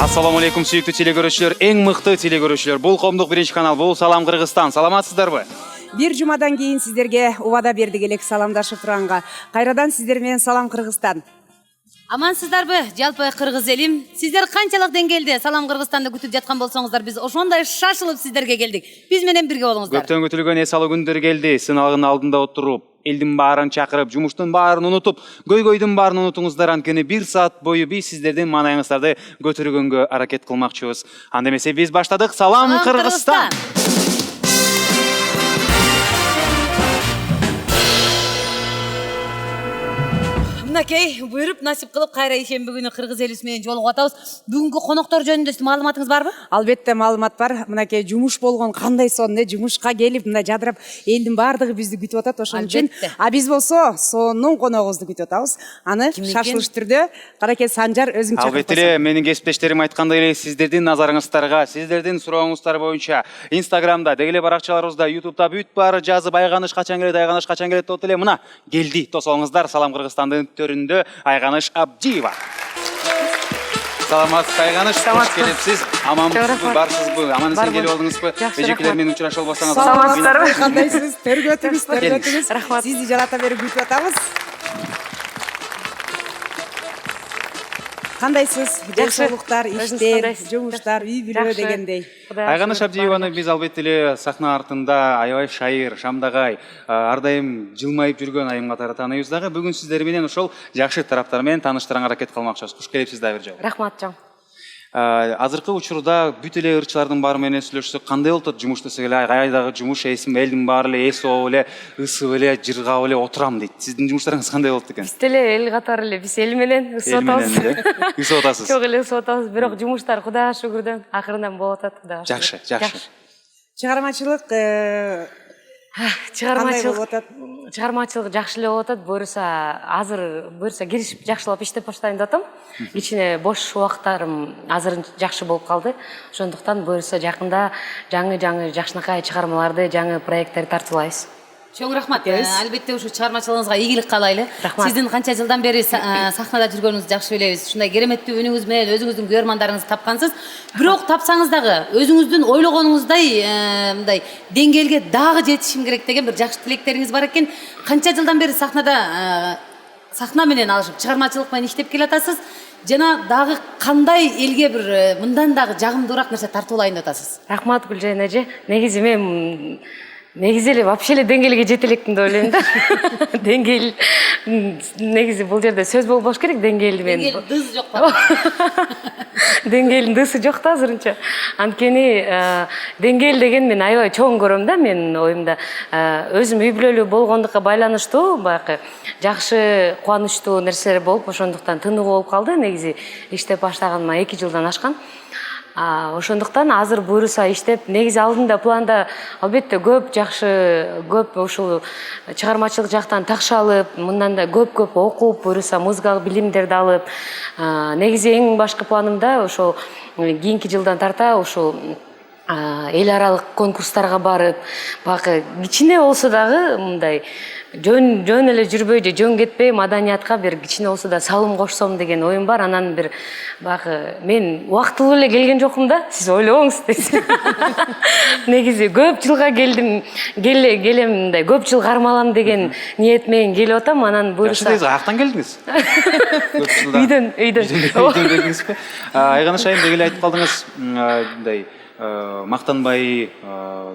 Assalamu алейкум, сүйүктүү телегөрүүчүлөр, эң мыкты телегөрүүчүлөр. Бул коомдук биринчи канал, бул Салам Кыргызстан. Саламатсыздарбы? Бир жумадан кийин сиздерге убада бердик элек саламдашып турганга. Кайрадан сиздер менен Салам Кыргызстан. Амансыздарбы, жалпы кыргыз элим? Сиздер канчалык деңгээлде Салам Кыргызстанды күтүп жаткан болсоңуздар, биз ошондой шашылып сиздерге келдик. Биз менен бирге болуңуздар. Көптөн күтүлгөн эс алуу күндөр келди. Сыналгын алдында отуруп, элдин баарын чакырып, жумуштун баарын унутуп, көйгөйдүн баарын унутуңуздар. Анткени 1 саат бою биз сиздердин маанайыңыздарды көтөргөнгө аракет кылмакчыбыз. Анда эмесе биз баштадык. Салам Кыргызстан. Мынакей, буйруп насип кылып кайра ишемби күнү кыргыз элибиз менен жолугуп атабыз. Бүгүнкү коноктор жөнүндө маалыматыңыз барбы? Албетте маалымат бар. Мынакей жумуш болгон кандай сонун, жумушка келип, мындай жадырап, элдин баардыгы бизди күтүп атат ошон үчүн. А биз болсо сонун коногубузду күтүп атабыз. Аны шашылыш түрдө каракет Санжар өзүң чакырып Албетте эле менин кесиптештерим айткандай эле сиздердин назарыңыздарга, сиздердин сурооңуздар боюнча Инстаграмда, деги эле баракчаларыбызда, Ютубта бүт баары жазып, айганыш качан келет, айганыш качан келет деп эле мына келди. Тосоңуздар Салам Кыргызстандын төрүндө Айганыш Абдиева. Саламатсыз Айганыш, кош келипсиз. Амансызбы, барсызбы? Аман эсен келип алдыңызбы? Эжекелер менен учурашып албасаңыз. Саламатсыздарбы? Кандайсыз? Төргөтүңүз. Рахмат. Сизди жарата берип күтүп атабыз. Кандайсыз? Жакшылыктар, иштер, жумуштар, үй бүлө дегендей. Айганыш Абдиеваны биз албетте эле сахна артында аябай шайыр, шамдагай, ар дайым жылмайып жүргөн айым катары тааныйбыз дагы. Бүгүн сиздер менен ошол жакшы тараптары менен тааныштырганга аракет кылмакчыбыз. Куш келипсиз дагы бир жолу. Рахмат жан. Азыркы учурда бүт эле ырчылардын баары менен сүйлөшсөк кандай болот? Жумуш десек эле кайдагы жумуш эсим, элдин баары эле эс ооп эле, ысып эле, жыргап эле отурам дейт. Сиздин жумуштарыңыз кандай болот экен? Биз деле эл катары эле, биз эл менен ысып атабыз. Ысып атасыз. Чок эле ысып атабыз, бирок жумуштар Кудайга шүгүрдөн акырындан болуп атат. Кудайга Жакшы, жакшы. Чыгармачылык Чыгармачылык жакшы эле болуп атат. Азыр буюрса киришип жакшылап иштеп баштайын деп атам. Кичине бош убакыттарым азыр жакшы болуп калды. Ошондуктан буюрса жакында жаңы жакшынакай чыгармаларды, жаңы проекттерди тартуулайбыз. Чоң рахмат. Албетте ушу чыгармачылыгыңызга ийгилик каалайлы. Сиздин канча жылдан бери сахнада жүргөнүңүздү жакшы билебиз. Ушундай кереметтүү үнүңүз менен өзүңүздүн көрөрмандарыңызды тапкансыз. Бирок тапсаңыз дагы өзүңүздүн ойлогонуңуздай мындай деңгээлге дагы жетишим керек деген бир жакшы тилектериңиз бар экен. Канча жылдан бери сахна менен алышып, чыгармачылык менен иштеп келатасыз? Жана дагы кандай элге бир мындан дагы жагымдуураак нерсе тартуулайын деп атасыз? Рахмат Гүлжан эже. Негизи эле вообще эле деңгээлге жете элекмин деп ойлойм да. Деңгээл негизи бул жерде сөз болбош керек, деңгээлди мен. Деңгээл дыз жок да. Деңгээлдин дысы жок да азырынча. Анткени деңгээл деген мен аябай чоң көрөм да, менин оюмда. Өзүм үй бүлөлүү болгондукка байланыштуу баягы жакшы, кубанычтуу нерселер болуп, ошондуктан тыныгуу болуп калды. Негизи иштеп баштаганыма 2 жылдан ашкан. Ошондуктан азыр буюрса иштеп, негизи алдында планда албетте көп ушул чыгармачылык жактан такша алып, мындан да көп окуп, буюрса музыкалык билимдерди алып, негизи эң башкы планымда ошол кийинки жылдан тарта ушул эл аралык конкурстарга барып, баягы кичине болсо дагы мындай жөн эле жүрбөй же жөн кетпей маданиятка бир кичине болсо да салым кошсом деген оюм бар. Анан бир баягы мен убактылуу эле келген жокмун да, сиз ойлобоңуз дейсиз. Негизи көп жылга келем мындай көп жыл кармалам деген ниет менен келип атам. Анан буюрса Аяктан келдиңиз? Үйдөн келдиңизби? Айганыш айым деги эле айтып калдыңыз, мындай мактанбай,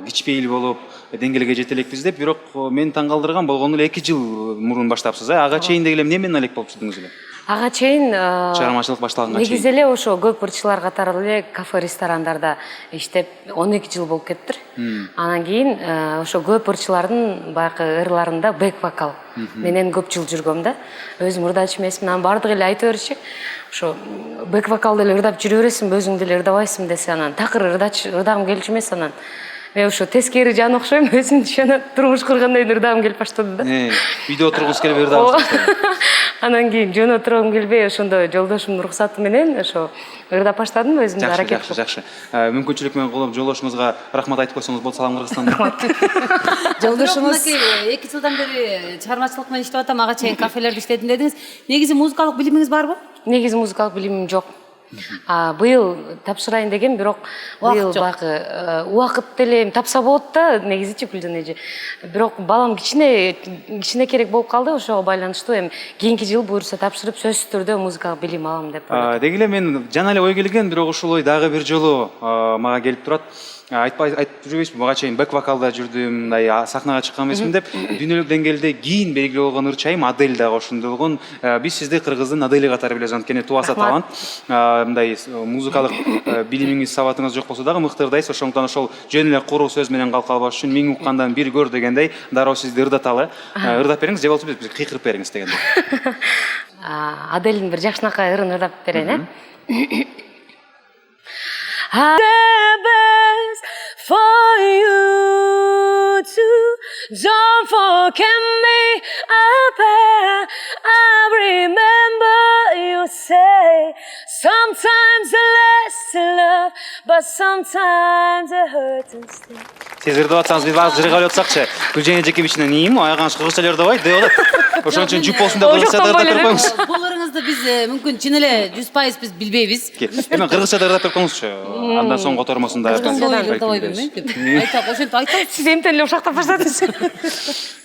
кичпейил болуп, деңгээлге жете элекпиз деп, бирок мени таң калтырган болгону эле 2 жыл мурун баштапсыз. Ага чейин деги эле эмне менен элек болуп жүрдүңүз эле? Ага чейин чыгармачылык башталганга чейин. Негизи эле ошо көп ырчылар катары эле кафе ресторандарда иштеп 12 жыл болуп кетиптир. Анан кийин ошо көп ырчылардын баягы ырларында бэк вокал менен көп жыл жүргөм да. Өзүм ырдач эмесмин, анан баардыгы эле айта бериши. Ошо бэк вокалды эле ырдап жүрө бересиңби, өзүң деле ырдабайсың десе, анан такыр ырдагым келчү эмес. Анан мен ошо тескери жан окшойм, өзүм ишенем, турмуш кургандан кийин ырдагым келип баштады да. Үйдө отургуңуз келбей ырдабыңыз. Анан кийин жөн отургум келбей, ошондо жолдошумдун уруксаты менен ошо ырдап баштадым, өзүм аракет кылып. Жакшы. Мүмкүнчүлүк менен кылып жолдошуңузга рахмат айтып койсоңуз болот. Салам Кыргызстан. Рахмат. Жолдошуңуз 2 жылдан бери чыгармачылык менен иштеп атам, ага чейин кафелерде иштедим дедиңиз. Негизи музыкалык билимиңиз барбы? Негизи музыкалык билимим жок. Быйыл тапшырайын деген, бирок быйыл баягы убакыт деле тапса болот да, негизичи Гүлжан эже. Бирок балам кичине керек болуп калды, ошого байланыштуу эми кийинки жылы буюрса тапшырып сөзсүз түрдө музыкалык билим алам деп ойлойм. Деги эле мен жана эле ой келген, бирок ушул ой дагы бир жолу мага келип турат. Айтып жүрбөйсүзбү, буга чейин бэк вокалда жүрдүм, мындай сахнага чыккан эмесмин деп, дүйнөлүк деңгээлде кийин белгилүү болгон ырчайым Адель дагы ошондой болгон. Биз сизди кыргыздын Адели катары билебиз, анткени тубаса талант. Мындай музыкалык билимиңиз, сабатыңыз жок болсо дагы мыкты ырдайсыз, ошондуктан ошол жөн эле куру сөз менен калып калбаш үчүн миң уккандан бир көр дегендей, дароо сизди ырдаталы. Ырдап бериңиз, же болбосо биз кыйкырып бериңиз дегендей. Адельдин бир жакшынакай ырын ырдап берейин, for you to don't forget me up there. I remember you say sometimes it lasts in love, but sometimes it hurts instead. Сиз ырдап атсаңыз биз баары жыргап атсакчы. Гүлжан Эжекебичинен ийим, аяган кыргызча эле ырдабайт деп атат. Ошон үчүн жүп болсун деп кыргызча ырдап берип коюңуз. Бул ырыңызды биз мүмкүн чын эле 100% биз билбейбиз. Эми кыргызча ырдап берип коюңузчу. Андан соң котормосунда. Ырдабай бермейм. Айтак, ошентип айтат. Сиз эмтен эле ушактап баштадыңыз.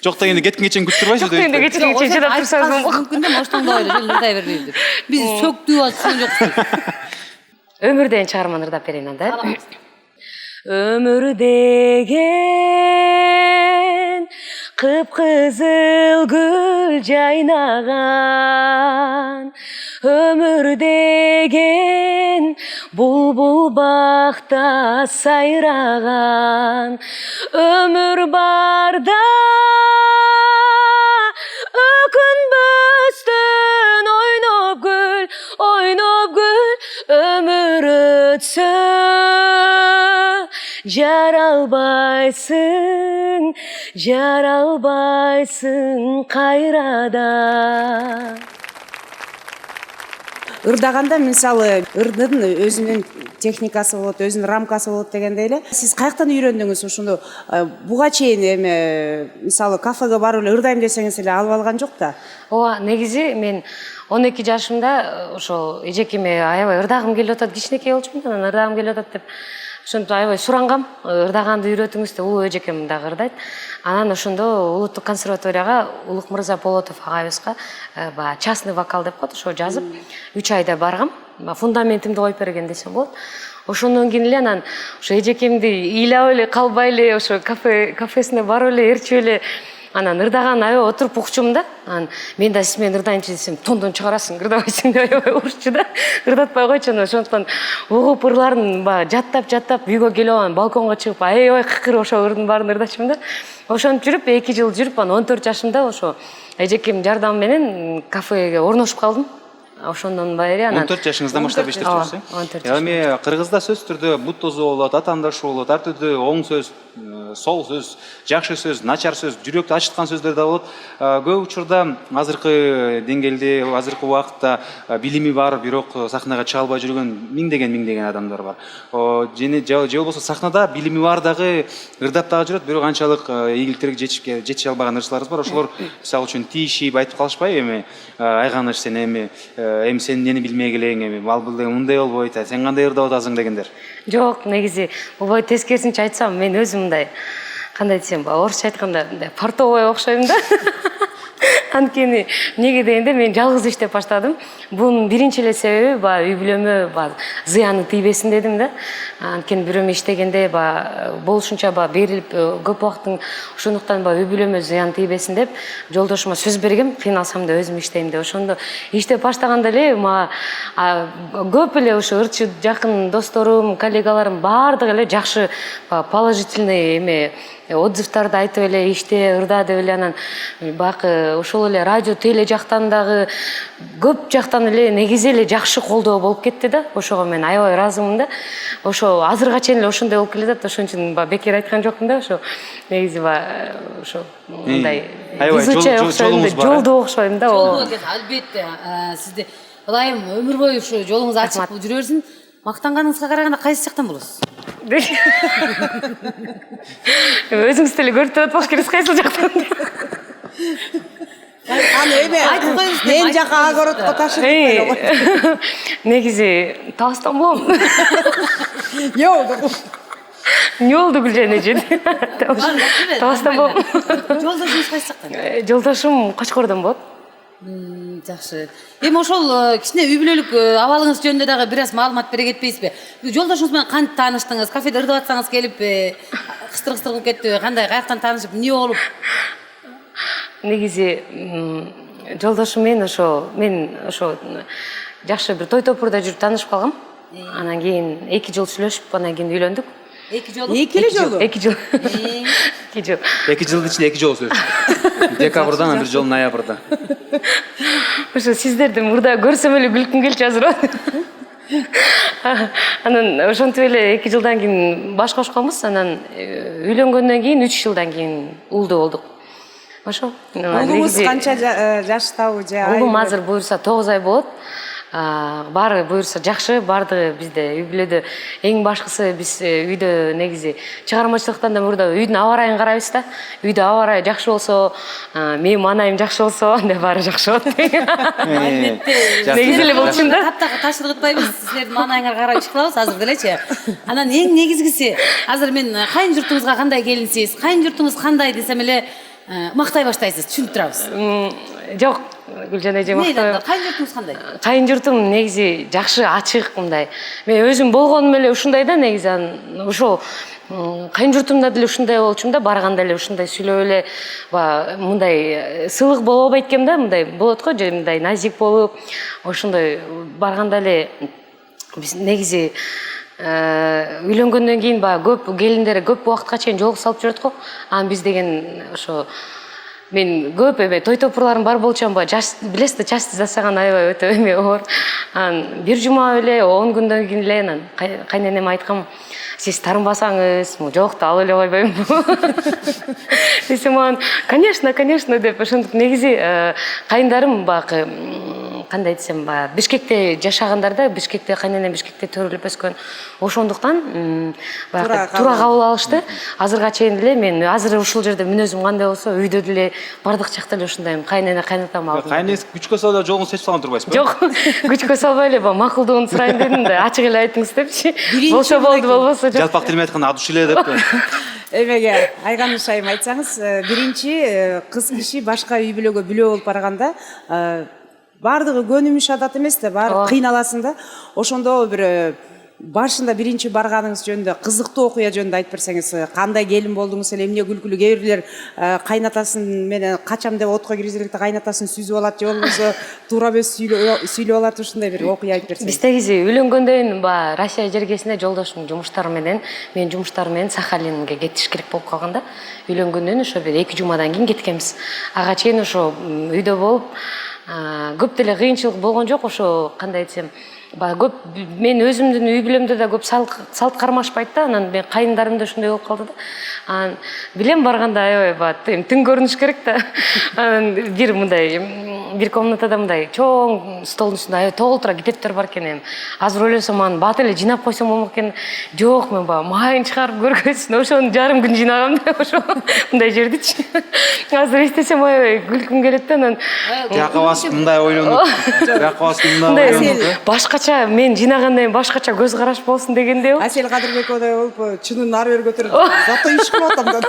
Жок дегенде кеткенге чейин күтүп турбайсызбы? Жок дегенде кеткенге чейин чыдап турсаңыз мүмкүн да, ошондой эле ырдай бербейбиз деп. Биз сөктүп атсың жокпуз. Өмүр деген чыгарманы ырдап берейин анда. Өмүр деген кыпкызыл гүл жайнаган, өмүр деген булбул бакта сайраган, өмүр барда өкүнбөстөн ойноп гүл, өмүр өтсө жаралбайсың кайрадан. Ырдаганда мисалы ырдын өзүнүн техникасы болот, өзүнүн рамкасы болот дегендей эле. Сиз каяктан үйрөндүңүз ушуну? Буга чейин эми мисалы кафеге барып эле ырдайм десеңиз эле алып алган жок да. Ооба, негизи мен 12 жашымда ошол эжекеме аябай ырдагым келип атат, кичинекей болчумун, анан ырдагым келип атат деп ошентип аябай сурангам, ырдаганды үйрөтүңүз деп. Улуу эжекем дагы ырдайт. Анан ошондо улуттук консерваторияга Улук Мырза Болотов агайыбызга частный вокал деп коет, ошо жазып 3 айда баргам. Фундаментимди коюп берген десем болот. Ошондон кийин эле анан ошо эжекемди ыйлап эле калбай эле ошо кафесине барып эле ээрчип эле анан ырдаган аябай отуруп укчумун да. Анан мен да сиз менен ырдайынчы десем, тондон чыгарасың, ырдабайсың деп аябай урушчу да. Ырдатпай койчу. Анан ошондуктан угуп ырларын жаттап үйгө келип алам, балконго чыгып аябай кыкырып ошо ырдын баарын ырдачумун да. Ошентип жүрүп 2 жыл жүрүп, анан 14 жашымда ошо эжекемдин жардамы менен кафеге орношуп калдым. Ошондон бери анан 14 жашыңыздан баштап иштеп жүрсүз. Эми кыргызда сөз түрдө бут тозу болот, атаандашы болот, ар түрдүү оң сөз, сол сөз, жакшы сөз, начар сөз, жүрөктү ачыткан сөздөр да болот. Көп учурда азыркы деңгээлде, азыркы убакытта билими бар, бирок сахнага чыга албай жүргөн миңдеген адамдар бар. Же болбосо сахнада билими бар дагы ырдап дагы жүрөт, бирок анчалык ийгиликтерге жетише албаган ырчыларыбыз бар. Ошолор мисалы үчүн тийишип айтып калышпайбы, эми айганыш сен эми сен нени билмей келең, эми ал мындай болбойт, сен кандай ырдап атасың дегендер. Жок, негизи болбой, тескерисинче айтсам, мен өзүм мындай, кандай десем, орусча айтканда портовой окшойм да. Анткени эмнеге дегенде мен жалгыз иштеп баштадым. Бунун биринчи эле себеби үй бүлөмө зыяны тийбесин дедим да. Анткени бирөөмө иштегенде болушунча берилип көп убакыттын ошондуктан үй бүлөмө зыян тийбесин деп жолдошума сөз бергем, кыйналсам да өзүм иштейм деп. Ошондо иштеп баштаганда эле мага көп эле ошо ырчы жакын досторум, коллегаларым баардыгы эле жакшы положительный отзывдарды айтып эле иште ырда деп эле. Анан баягы ошол эле радио, теле жактан дагы көп жактан эле негизи эле жакшы колдоо болуп кетти да. Ошого мен аябай ыраазымын да. Ошо азырга чейин эле ошондой болуп келатат. Ошон үчүн бекер айткан жокмун да. Ошо негизи ошо мындай жолдо окшойм да. Албетте сизди Ылайым өмүр бою ушу жолуңуз ачык жүрө берсин. Мактанганыңызга караганда кайсы жактан болосуз? Өзүңүз деле көрүп турат болуш керексиз, кайсы жактан. аны эме Айтып коюңуз, мен айтып жака коюңуз. огородко ташып койгон. негизи табастан болом. Жок. Не болду Гүлжан эже? Табастан болом. Жолдошуңуз кайсы жактан? Жолдошум Качкордон болот. Жакшы. Эми ошол кичине үй бүлөлүк абалыңыз жөнүндө дагы бир аз маалымат бере кетпейсизби? Жолдошуңуз менен кантип тааныштыңыз? Кафеде ырдап атсаңыз келип кыстыр кылып кетти, кандай, каяктан таанышып, эмне болуп? Негизи жолдошум менен мен ошо жакшы бир той топурда жүрүп таанышып калгам. Анан кийин 2 жыл сүйлөшүп, анан кийин үйлөндүк. 2 жолу? 2 эле жолу. 2 жыл. 2 жыл. 2 жылдын ичинде 2 жолу сүйлөшүп. Декабрда, анан 1 жолу ноябрда. Ошо сиздерди мурда көрсөм эле күлкүм келчү азыр. Анан ошентип эле 2 жылдан кийин баш кошконбуз. Анан үйлөнгөндөн кийин 3 жылдан кийин уулдуу болдук. Ошо. Уулуңуз канча жаштабы же? Уулум азыр буюрса 9 ай болот. Баары буюрса жакшы, баардыгы бизде үй бүлөдө эң башкысы биз үйдө негизи чыгармачылыктан да мурда үйдүн аба ырайын карайбыз да. Үйдө аба ырайы жакшы болсо, менин маанайым жакшы болсо, анда баары жакшы болот. Негизи эле болчу да. Таптакы ташырып атпайбыз, силердин маанайыңарга карап иш кылабыз азыр делечи. Анан эң негизгиси, азыр мен кайын журтуңузга кандай келинсиз, кайын журтуңуз кандай десем эле мактай баштайсыз, түшүнүп турабыз. Жок, Гүлжан эже мактай. Кайын журтуңуз кандай? Кайын журтум негизи жакшы, ачык мындай. Мен өзүм болгонум эле ушундай да негизи. Ошо кайын журтумда деле ушундай болчумун да, барганда эле ушундай сүйлөп эле мындай сыйлык боло албайт экенмин да, мындай болот го, же мындай назик болуп, ошондой барганда эле биз негизи үйлөнгөндөн кийин көп келиндер көп убакытка чейин жолугуп салып жүрөт го. Анан биз деген ошо мен көп эме той топурларым бар болчумба, билесиз да, часть жасаган аябай өтө эме оор. Анан бир жума эле 10 күндөн кийин эле анан кайненеме айткам, сиз тарынбасаңыз, жокто алып эле койбоймунбу? Десем анан, конечно деп ошентип негизи кайындарым баягы кандай десем, Бишкекте жашагандар да, Бишкекте кайненем Бишкекте төрөлүп өскөн. Ошондуктан туура кабыл алышты. Азырга чейин деле мен азыр ушул жерде мүнөзүм кандай болсо, үйдө деле бардык жакта эле ушундайм. Кайнене кайнатам алдым. Кайнеңиз күчкө салып жолун чечип алган турбайсызбы? Жок, күчкө салбай эле макулдугун сурайын дедим да, ачык эле айтыңыз депчи. Болсо болду, болбосо жок. Жалпак тил менен айтканда адуш эле деп. Эмеге Айганыш айым айтсаңыз, биринчи кыз киши башка үй бүлөгө бүлө болуп барганда баардыгы көнүмүш адат эмес да, баары кыйналасың да. Ошондо бир башында биринчи барганыңыз жөнүндө кызыктуу окуя жөнүндө айтып берсеңиз, кандай келин болдуңуз эле, эмне күлкүлүү? Кээ бирлер кайнатасын менен качам деп отко киргизип электе кайнатасын сүзүп алат, же болбосо туурап сүйлөп алат, ушундай бир окуя айтып берсеңиз. Биз негизи үйлөнгөндөн кийин Россия жергесине жолдошум жумуштары менен, менин жумуштарым менен Сахалинге кетиш керек болуп калганда, үйлөнгөндөн ошо бир 2 жумадан кийин кеткенбиз. Ага чейин ошо үйдө болуп, көп деле кыйынчылык болгон жок. Ошо кандай десем, көп мен өзүмдүн үй бүлөмдө да көп салт кармашпайт да. Анан мен кайындарым да ушундай болуп калды да. Анан билем барганда аябай түн көрүнүш керек да. Анан бир комнатада мындай чоң столдун үстүндө аябай толтура китептер бар экен. Азыр ойлосом анан бат эле жинап койсом болмок экен. Жок, мен майын чыгарып көргөзсүн, ошону жарым күн жинагам да, ошо мындай жердичи. Азыр эстесем аябай күлкүм келет да. Анан Жакка басып мындай ойлонуп, жакка басып мындай ойлонуп. Башкача мен жинагандан кийин башкача көз караш болсун дегенде. Асель Кадырбековадай болуп, чынын ары бери көтөрүп, зато иш кылып атам да.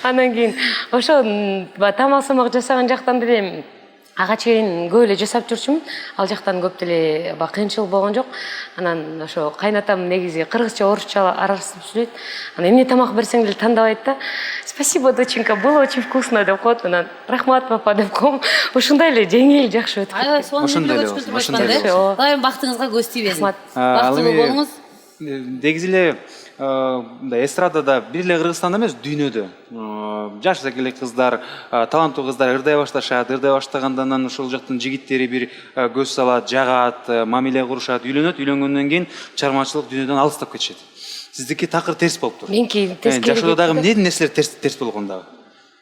Анан кийин ошо тамак самак жасаган жактан деле ага чейин көп эле жасап жүрчүмүн. Ал жактан көп деле кыйынчылык болгон жок. Анан ошо кайнатам негизи кыргызча, орусча аралашып сүйлөйт. Анан эмне тамак берсең деле тандабайт да. Спасибо, доченька, было очень вкусно деп коет. Анан рахмат папа деп коем. Ушундай эле жеңил, жакшы өтүп. Аябай сонун ошондой эле. Дайым бактыңызга көз тийбесин. Бактылуу болуңуз. Негизи эле эстрадада бир эле Кыргызстанда эмес, дүйнөдө жаш эле кыздар, таланттуу кыздар ырдай башташат. Ырдай баштагандан анан ошол жактын жигиттери бир көз салат, жагат, мамиле курушат, үйлөнөт. Үйлөнгөндөн кийин чыгармачылык дүйнөдөн алыстап кетишет. Сиздики такыр терс болуптур. Меники терс. Жашоодо дагы эмне нерселер терс болгон дагы?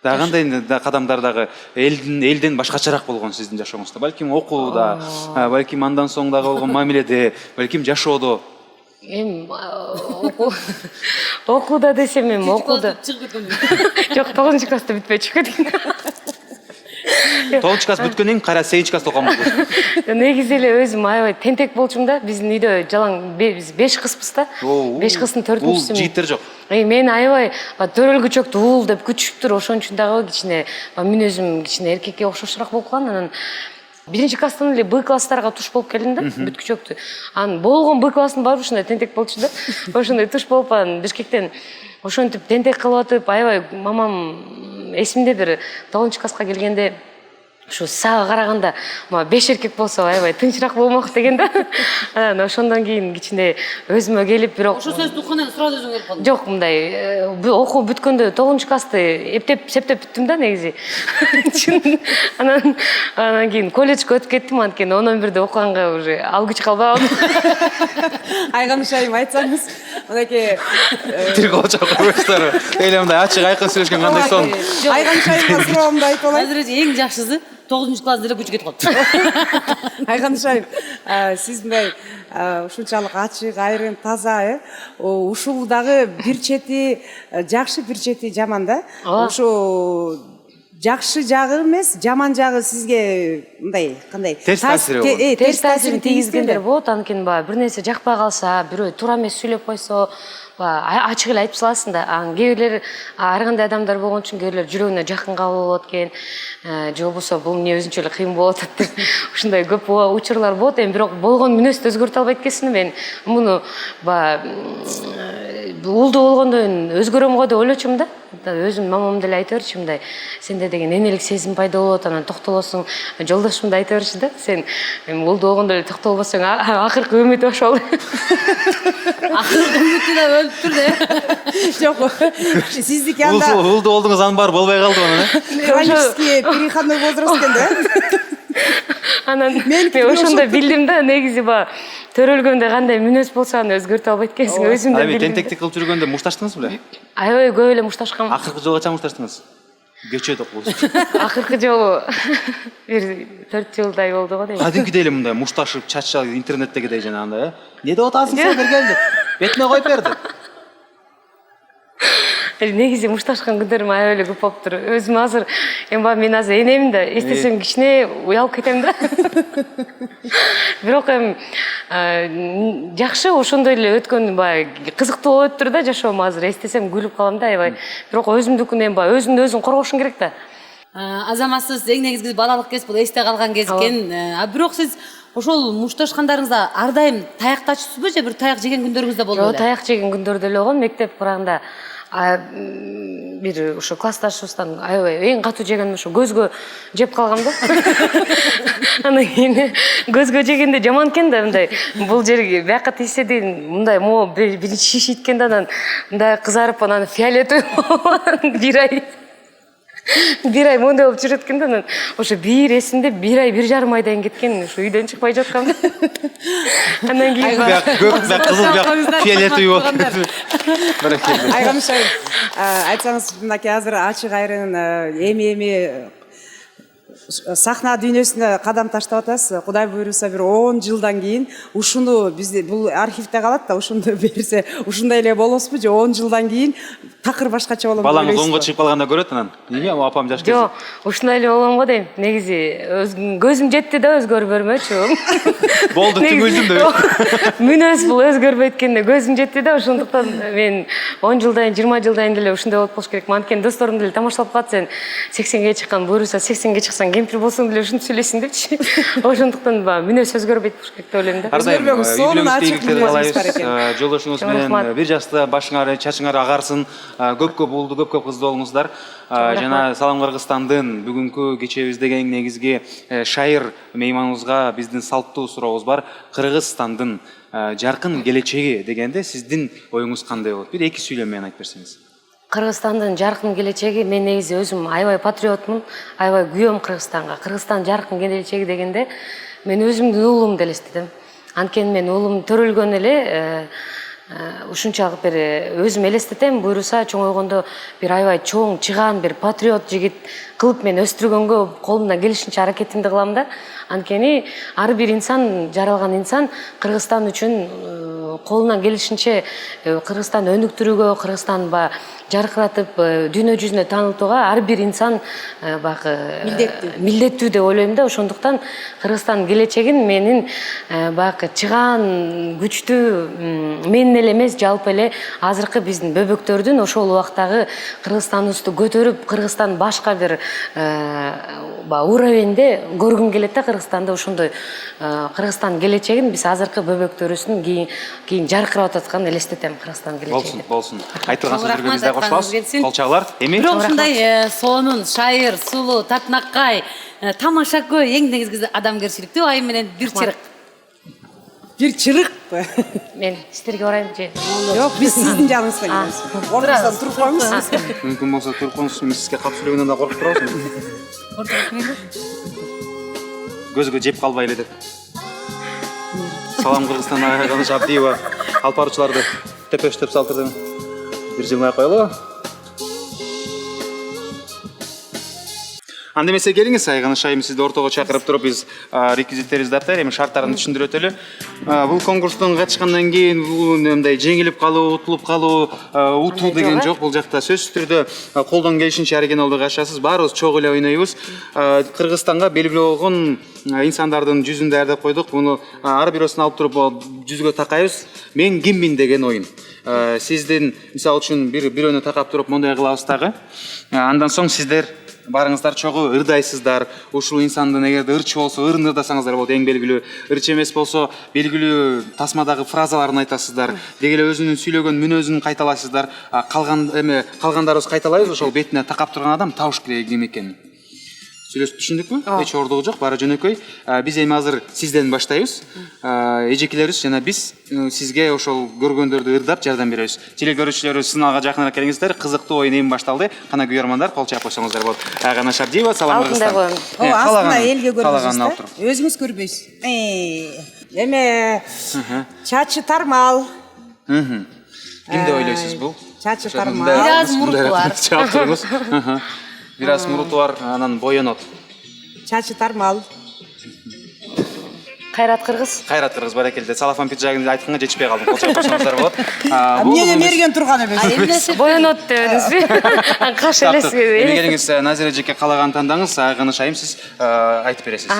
Кандай кадамдар дагы элден башкачараак болгон сиздин жашооңузда? Балким окууда, балким андан соң дагы болгон мамиледе, балким жашоодо. Окууда десем, окууда. Жок, 9-класста бүтпөй чыккан. тогузунчу класс бүткөндөн кийин кайра сегизинчи класста окуган болду. Негизи эле өзүм аябай тентек болчумун да. Биздин үйдө жалаң биз 5 кызбыз да. 5 кыздын 4-үнчүсү. Жигиттер жок. Мен аябай төрөлгүчөктү уул деп күчүптүр, ошон үчүн дагы кичине мүнөзүм кичине эркекке окшошураак болуп калган. Анан биринчи класстан эле Б класстарга туш болуп келдим да, бүткүчөктү. Анан болгон Б класстын баары ушундай тентек болчу да. Ошондой туш болуп анан Бишкектен ошентип тентек кылып атып, аябай мамам эсимде бир 9 класска келгенде ушу сага караганда 5 эркек болсо аябай тынчыраак болмок деген да. Анан ошондон кийин кичине өзүмө келип, бирок Ошо сөздү уккандан сразу өзүң келип калдың. жок, мындай окуу бүткөндө 9 классты эптеп септеп бүттүм да негизи. Анан кийин колледжге өтүп кеттим, анткени 10-11-де окуганга уже ал күч калбай калды. Айганыш айым, айтсаңыз, мынакей Тиркол чакырбаштары. Эле мындай ачык айкын сүйлөшкөн кандай сон. Айганыш айымга суроомду айтып алайын. Азыр эң жакшысы 9 класс деле күч кетип калды. Айганыш айым, сиз мындай ушунчалык ачык, айрым, таза, ушул дагы бир чети жакшы, бир чети жаман да. Ушу жакшы жагы эмес, жаман жагы сизге мындай кандай? Терс таасири болот. Терс таасирин тийгизгендер болот, анткени бир нерсе жакпай калса, бирөө туура эмес сүйлөп койсо, ачык эле айтып саласың да. Анан кээ бирлер ар кандай адамдар болгон үчүн кээ бирлер жүрөгүнө жакын кабыл болот экен, же болбосо бул эмне өзүнчө эле кыйын болуп атат деп ушундай көп учурлар болот. Эми бирок болгон мүнөздү өзгөртө албайт экенсиң. Мен муну уулду болгондон кийин өзгөрөм го деп ойлочумун да. Өзүм мамам деле айта берчү, мындай сенде деген энелик сезим пайда болот, анан токтолосуң. Жолдошум да айта берчү да, сен уулду болгондо эле токтолбосоң акыркы үмүт ошол. Акыркы үмүтү да өлүп тур да. Жок, сиздики анда Уулду болдуңуз, анын баары болбой калды анан. хронический переходной возраст экен да. Анан мен ошондой билдим да, негизи төрөлгөндө кандай мүнөз болсо аны өзгөртө албайт экенсиң, өзүмдөн билдим. Тентектик кылып жүргөндө мушташтыңыз беле? Аябай көп эле мушташкам. Акыркы жолу качан мушташтыңыз? Кечээ окуйсуз. Акыркы жолу бир 4 жылдай болду го дейм. Кадимкидей эле мындай мушташып, чача интернеттегидей жанагындай, эмне деп атасың сен бергел деп. Бетиме коюп берди. Негизи мушташкан күндөрүм аябай эле көп болуптур. Өзүм азыр мен азыр энемин да эстесем кичине уялып кетем да. Бирок жакшы, ошондой эле өткөн кызыктуу болуп өттүр да жашоом. Азыр эстесем күлүп калам да аябай. Бирок өзүмдүкүн өзүңдү өзүң коргошуң керек да. Азаматсыз эң негизги балалык кез бул эсте калган кез экен. Бирок сиз ошол мушташкандарыңызда ар дайым таяк тачысызбы же бир таяк жеген күндөрүңүз да болду беле? Жок, таяк жеген күндөрдө эле болгон. Мектеп кураганда бир ошо классташыбыздан аябай эң катуу жегеним ошо көзгө жеп калгам да. Анан кийин көзгө жегенде жаман экен да, мындай бул жерге бияка тийсе дейин, мындай биринчи шишийт экен да, анан мындай кызарып, анан фиолетовый бир ай моундай болуп жүрөт экен да. Анан ошо бир эсимде 1 ай 1,5 айдан кеткен, ушу үйдөн чыкпай жаткам да. Анан кийин көк кызыл фиолетовый болуп. Айганыш айым, айтсаңыз, мынакей азыр ачык айрын эми сахна дүйнөсүнө кадам таштап атасыз. Кудай буйруса бир 10 жылдан кийин ушуну бизде бул архивде калат да, ушунду берсе ушундай эле болосузбу же 10 жылдан кийин такыр башкача болом деп ойлойсузбу? Балаңыз 10го чыгып калганда көрөт анан. Эмне апам жаш кезде? Жок, ушундай эле болом го дейм. Негизи көзүм жетти да, өзгөрүп бермөчү. Болду, түгүлдүм деп. Мүнөз бул өзгөрбөйт экенде көзүм жетти да, ошондуктан мен 10 жылдан, 20 жылдан деле ушундай болуп болуш керек. Анткени досторум деле тамашалап калат, сен 80ге чыккан, буйруса 80ге чыксаң кемпир болсоң деле ушинтип сүйлөйсүң депчи. Ошондуктан мүнөз өзгөрбөйт болуш керек деп ойлойм да. Өзгөрбөңүз, сонун ачык мүнөзүңүз бар экен. Жолдошуңуз менен бир жашта башыңар, чачыңар агарсын, көп уулду, көп кызды болуңуздар. Жана Салам Кыргызстандын бүгүнкү кечебиздеги эң негизги шайыр мейманыбызга биздин салттуу сурообуз бар. Кыргызстандын жаркын келечеги дегенде сиздин оюңуз кандай болот? Бир 2 сүйлөм менен айтып берсеңиз. Кыргызстандын жаркын келечеги, мен негизи өзүм аябай патриотмун, аябай күйөм Кыргызстанга. Кыргызстан жаркын келечеги дегенде мен өзүмдүн уулумду элестетем. Анткени мен уулум төрөлгөн эле ушунчалык бир өзүм элестетем, буйруса чоңойгондо бир аябай чоң чыгаан бир патриот жигит кылып мен өстүргөнгө колумдан келишинче аракетимди кылам да. Анткени ар бир инсан, жаралган инсан Кыргызстан үчүн колунан келишинче Кыргызстанды өнүктүрүүгө, Кыргызстанды жаркыратып дүйнө жүзүнө таанытууга ар бир инсан милдеттүү деп ойлойм да. Ошондуктан Кыргызстандын келечегин менин баягы чыгаан күчтүү менин эле эмес, жалпы эле азыркы биздин бөбөктөрдүн ошол убактагы Кыргызстаныбызды көтөрүп, Кыргызстан башка бир уровеньде көргүм келет да. Кыргызстанда ошондой Кыргызстандын келечегин биз азыркы бөбөктөрүбүздүн кийин жаркырап атканын элестетем. Кыргызстандын келечегин. Болсун. Айтылган сөздөргө биз да кошулабыз. Колчагылар, эми? Бирок ушундай сонун, шайыр, сулуу, татынакай, тамашакөй, эң негизгиси адамгерчиликтүү айым менен бир чырык. Бир чырык. Мен сиздерге барайын же? Жок, биз сиздин жаныңызга келебиз. Ордуңуздан туруп коюңуз. Мүмкүн болсо туруп коюңуз, мен сизге калп сүйлөгөндөн да коркуп турабыз. Көзгө жеп калбай эле деп. Салам Кыргызстан Айганы Абдиева алып баруучуларды төпөштөп салтырды. Бир жылмай коелу. Андемесе келиңиз, Айганы Шайым сизди ортого чакырып туруп биз реквизиттерибизди даптайбыз, эми шарттарын түшүндүрүп өтөлү. Бул конкурстон катышкандан кийин бул мындай жеңилип калуу, утулуп калуу, утуу деген жок. Бул жакта сөзсүз түрдө колдон келишинче оригиналдуу катышасыз. Баарыбыз чогуу эле ойнойбуз. Кыргызстанга белгилүү болгон инсандардын жүзүн даярдап койдук. Муну ар бирөөсүн алып туруп жүзгө такайбыз. Мен киммин деген оюн. Сиздин мисалы үчүн бирөөнү такап туруп мондай кылабыз дагы. Андан соң сиздер барыңыздар чогуу ырдайсыздар. Ушул инсандын эгерде ырчы болсо ырын ырдасаңыздар болот, эң белгилүү. Ырчы эмес болсо белгилүү тасмадагы фразаларын айтасыздар. Деги эле өзүнүн сүйлөгөн мүнөзүн кайталайсыздар. Калгандарыбыз кайталайбыз, ошол бетине такап турган адам табыш керек ким экенин. Сүйлөшүп түшүндүкпү? Эч ордугу жок, баары жөнөкөй. Биз эми азыр сизден баштайбыз. Эжекелерибиз жана биз сизге ошол көргөндөрдү ырдап жардам беребиз. Теле көрүүчүлөрүбүз сыналга жакыныраак келиңиздер. Кызыктуу оюн эми башталды. Кана күйөрмандар, кол чаап койсоңуздар болот. Айганы Шабдиева, салам Кыргызстан. Астына элге көрбөйсүз. Өзүңүз көрбөйсүз. Эме чачы тармал. Ким деп ойлойсуз бул? Чачы тармал. Бир аз муруту бар. Чаап туруңуз. Бир аз муруту бар, анан боенот. Чачы тармал. Кайрат Кыргыз. Кайрат Кыргыз баракелде. Салафан пиджагын айтканга жетишпей калдым. Кол чаап койсоңуздар болот. Эмнеге мерген турган эмес. Боенот дедиңизби? Каш элеси. Эми келиңиз, Назира эжеке калаган тандаңыз, Айганы Шайым сиз айтып бересиз.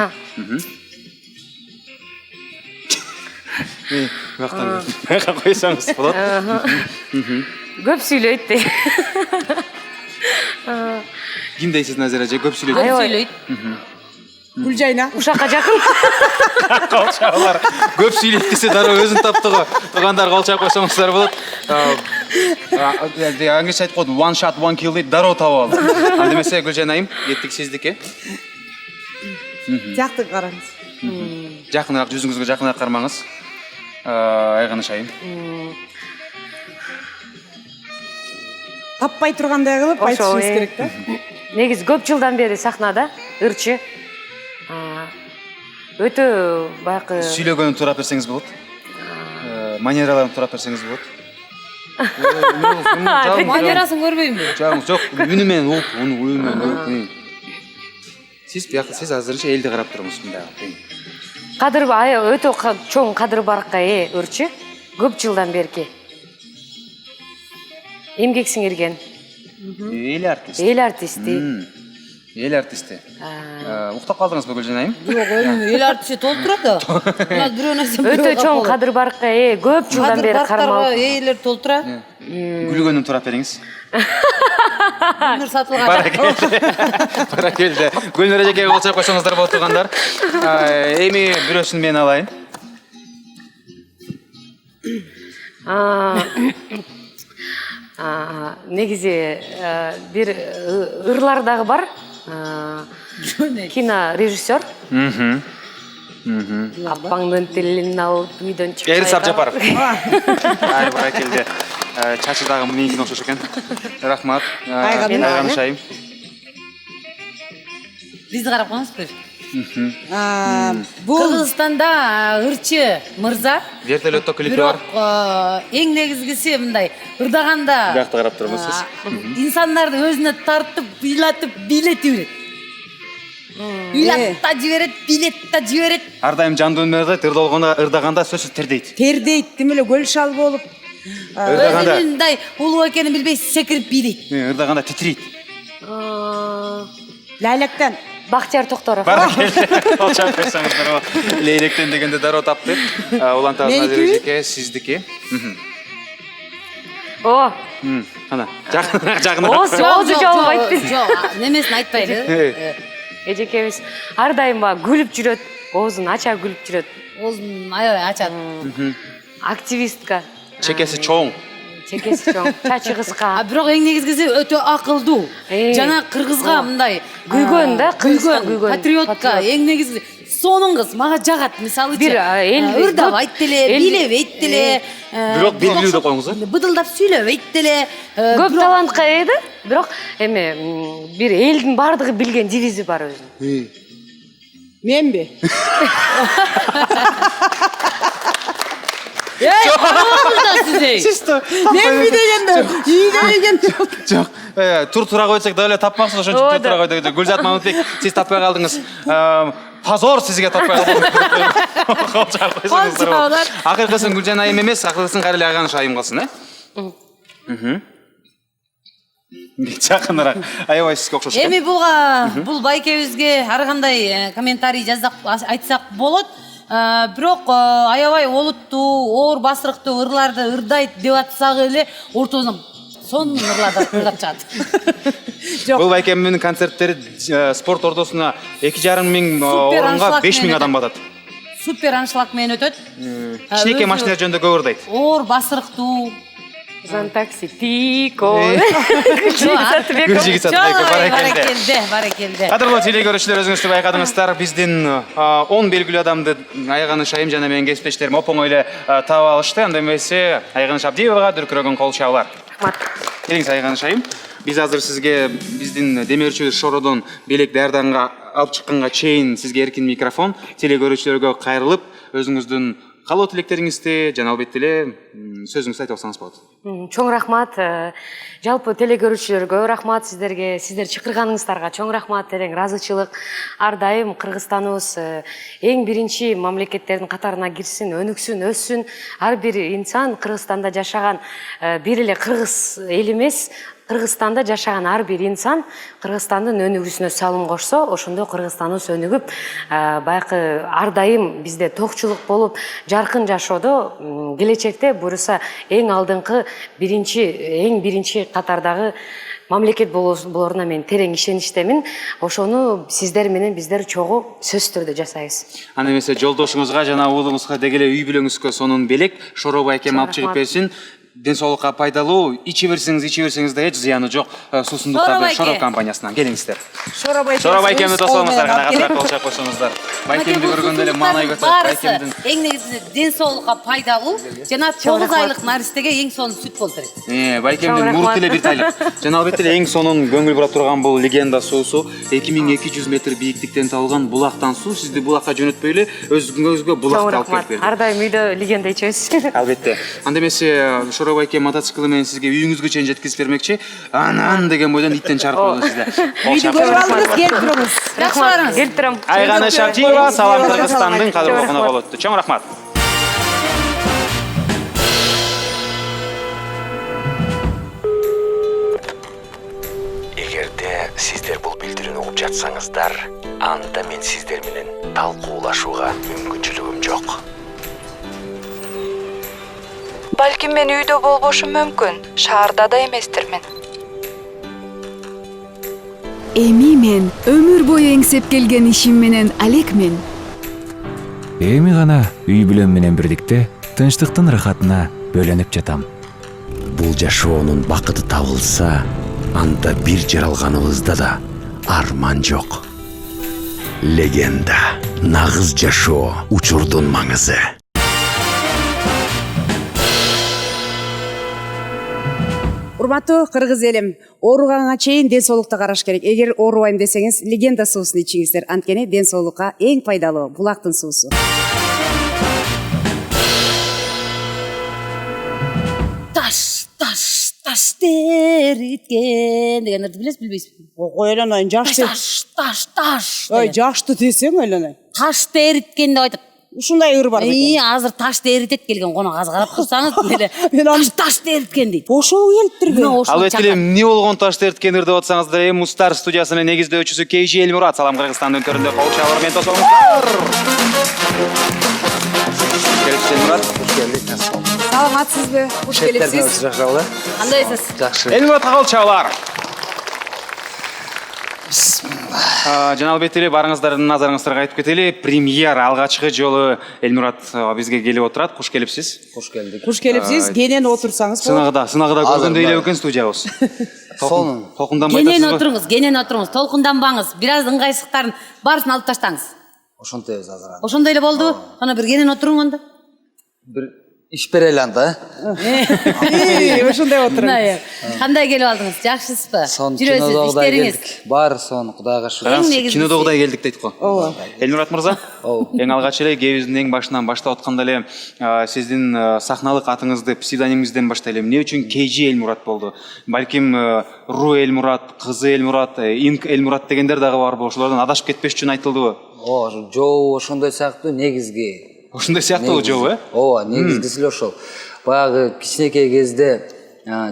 Бияка койсоңуз болот. Көп сүйлөйт дейт. Ким дейсиз, Назира эже? Көп сүйлөйт. Көп сүйлөйт. Гүлжайна. Ушакка жакын. Колчаалар көп сүйлөйт десе дароо өзүн таптыгы. Тургандар кол чаап койсоңуздар болот. Аңгич айтып койду, one shot, one kill дейт, дароо таап алды. Андемесе Гүлжайна айым, кеттик сиздике. Жакты караңыз. Жакыныраак, жүзүңүзгө жакыныраак кармаңыз. Айганы Шайым. Таппай тургандай кылып айтышыбыз керек да. Негизи көп жылдан бери сахнада ырчы. Өтө баягы Сүйлөгөнүн турап берсеңиз болот. Манераларын турап берсеңиз болот. Манерасын көрбөймүн. Жок, үнү менен ук, үнү менен. Сиз азырынча элди карап туруңуз мындай. Өтө чоң кадыр баракка ырчы. Көп жылдан берки. Эмгек сиңирген. Эл артист. Эл артисти. Уктап калдыңызбы Гүлжан айым? Жок, эл артисти толтурат да. Өтө чоң кадыр баракка көп жылдан бери кармалып. Эйлер толтура. Күлгөнүн турап бериңиз. Гүлнур сатылган. Баракелде. Гүлнур эжеке кол чаап койсоңуздар болот тургандар. Эми бирөөсүн мен алайын. Негизи бир ырлар дагы бар. Кинорежиссер. Апаңдын тилин алып үйдөн чыкпай. Эрис Абжапаров. Баракелде. Чачы дагы меникине окшош экен. Рахмат. Айганы Шайым. Бизди карап коңузбу. Бул Кыргызстанда ырчы мырза Вертолеттоо клипи бар. бирок эң негизгиси мындай ырдаганда Биякта карап турабыз сиз. инсандарды өзүнө тартып ыйлатып бийлетип берет. Ыйлап да жиберет, бийлет да жиберет. Ар дайым жандуу үнмен ырдаганда сөзсүз тердейт. тердейт, тим эле көл шал болуп. Ырдаганда Өзүнүн мындай улуу экенин билбей секирип бийлейт. ырдаганда титрейт. Лайлактан. Бактияр Токторов. Ал чак берсеңиздер. Лейлектен дегенде дароо таптык. Улантабыз Назирбеке, сиздики. О, Ана, жагын. Озу жолбойт. Жок, немесин айтпайлы. Эжекебиз ар дайым күлүп жүрөт, оозун ача күлүп жүрөт. Оозун аябай ачат. Активистка, Чекеси чоң. чекеси чоң, чачы кыска. Бирок эң негизгиси өтө акылдуу. Жана кыргызга мындай Күйгөн да, кыргызга күйгөн. Патриотка эң негизги сонун кыз мага жагат. Мисалы Бир эл ырдабайт деле, бийлебейт деле. Бирок белгилүү деп коюңуз. Быдылдап сүйлөбөйт деле. Көп талантка ээ да, бирок эми бир элдин баардыгы билген девизи бар өзүнүн. Менби? Менби дегенде, дегенде. Жок. Тура койсок да эле тапмаксыз ошончо тура койду. Гүлзат Мамытбек, сиз таппай калдыңыз. Позор сизге таппай калдым. Акыркысын Гүлжан айым эмес, акыркысын кайра эле Айганыш айым калсын, Жакыныраак. Аябай сизге окшош. Эми бул байкебизге ар кандай комментарий жазсак, айтсак болот. Бирок аябай олуттуу, оор басырыктуу ырларды ырдайт деп атсак эле ортодон сонун ырларды ырдап чыгат. Бул байкемдин концерттери спорт ордосуна 2,5 миң орунга 5 миң адам батат. Супер аншлаг менен өтөт. Кичинекей машиналар жөнүндө көп ырдайт. Оор басырыктуу. Зан такси тико. Гүлжигит Сатыбеков баракелде. Баракелде. Кадырлуу телекөрүүчүлөр, өзүңүздөр байкадыңыздар, биздин 10 белгилүү адамды Айганыш айым жана менин кесиптештерим оңой эле таап алышты. Анда эмесе Айганыш Абдиевага дүркүрөгөн кол чабуулар. Келиңиз Айганыш айым. Биз азыр сизге биздин демирчүбүз Шородон белек даярданга алып чыкканга чейин сизге эркин микрофон. Телекөрүүчүлөргө кайрылып, өзүңүздүн калоо тилектериңизди жана албетте эле сөзүңүздү айтып алсаңыз болот. Чоң рахмат. Жалпы телекөрүүчүлөргө рахмат, сиздер чакырганыңыздарга чоң рахмат, терең ыраазычылык. Ар дайым Кыргызстаныбыз эң биринчи мамлекеттердин катарына кирсин, өнүксүн, өссүн. Ар бир инсан Кыргызстанда жашаган бир эле кыргыз эл эмес, Кыргызстанда жашаган ар бир инсан Кыргызстандын өнүгүүсүнө салым кошсо, ошондо Кыргызстаныбыз өнүгүп, баягы ар дайым бизде токчулук болуп, жаркын жашоодо келечекте буюрса эң алдыңкы эң биринчи катардагы мамлекет болоруна мен терең ишеничтемин. Ошону сиздер менен биздер чогуу сөзсүз түрдө жасайбыз. Анда эмесе жолдошуңузга жана уулуңузга деги эле үй бүлөңүзгө сонун белек Шоро байкем алып чыгып берсин. Ден соолукка пайдалуу, ичи берсеңиз да эч зыяны жок. Суусундуктарды Шоро компаниясынан келиңиздер. Шоро байкемди тосуңуздар, гана катар кол чап койсоңуздар. Байкемди көргөндө эле маанай көтөрөт. Байкемдин эң негизинен ден соолукка пайдалуу жана 9 айлык наристеге эң сонун сүт болуп берет. Байкемдин мурду эле 1 айлык. Жана албетте эле эң сонун көңүл бура турган бул легенда суусу 2200 метр бийиктиктен табылган булактан суу. Сизди булакка жөнөтпөй эле өзүңүзгө булакка алып келип берди. Ар дайым үйдө легенда ичебиз. Албетте. Анда эмесе Шоро байке мотоцикли менен сизге үйүңүзгө чейин жеткизип бермекчи. Анан деген бойдон иттен чарып койгон сизде. Үйдү көрүп алдыңыз, келип туруңуз. Жакшы барыңыз. Келип турам. Айганыш Абдиева, салам Кыргызстандын кадырлуу коногу болупту. Чоң рахмат. Эгерде сиздер бул билдирүүнү угуп жатсаңыздар, анда мен сиздер менен талкуулашууга мүмкүнчүлүгүм жок. Балким мен үйдө болбошум мүмкүн, шаарда да эместирмин. Эми мен өмүр бою эңсеп келген ишим менен алекмин. Эми гана үй бүлөм менен бирдикте тынчтыктын рахатына бөлөнүп жатам. Бул жашоонун бакыты табылса, анда бир жаралганыбызда да арман жок. Легенда, нагыз жашоо, учурдун маңызы. урматтуу кыргыз элим, ооруганга чейин ден соолукту караш керек. Эгер оорубайм десеңиз, легенда суусун ичиңиздер. Анткени ден соолукка эң пайдалуу булактын суусу. Таш териткен деген ырды билесиз, билбейсизби? Ой, эле жакшы. Таш. Ой, жакшы десең эле. Таш териткен деп айтып. Ушундай ыр бар бекен. Азыр таш теритет келген конок аз карап турсаңыз, таш териткен дейт. Ошол келиптирген. Албетте эмне болгон таш териткен ыр деп атсаңыздар, Мустар студиясынын негиздөөчүсү KG Элмурат Салам Кыргызстандын төрүндө кол чабар менен тосоңуздар. Элмурат, Hoş geldik. Саламатсызбы? Куш келипсиз? Кандайсыз? Жақсы. Элмуратка кол чабалар. Жана албетте эле барыңыздардын назарыңыздарга айтып кетели, премьер алгачкы жолу Элмурат бизге келип отурат. Куш келипсиз? Hoş geldik. Куш келипсиз? Кенен отурсаңыз болот. Сынагыда көргөндөй эле экен студиябыз. Кенен отуруңуз, толкунданбаңыз. Бир аз ыңгайсыздыктарын баарысын алып таштаңыз. Ошонтойбуз азыр. Ошондой эле болду. Ана бир кенен отуруң анда. Bir iş bereli anda. Ошондой отуруң. Кандай келип алдыңыз? Жакшысызбы? Son Жүрөсүз, kinodog'day иштериңиз. geldik. Бар son Кудайга шүкүр. Эң негизгиси. Кинодогудай келдик дейт го. Элмурат мырза, эң алгач эле кебиздин эң башынан баштап атканда эле сиздин сахналык атыңызды, псевдонимиңизден баштайлы. Эмне үчүн KG Элмурат болду? Балким Ру Элмурат, кызы Элмурат, Инк Элмурат дегендер дагы барбы? Ошолордон адашып кетпеш үчүн айтылдыбы? Жоо ошондой сыяктуу негизги. Ошондой сыяктуу жоо, Ооба, негизгиси эле ошол. Баягы кичинекей кезде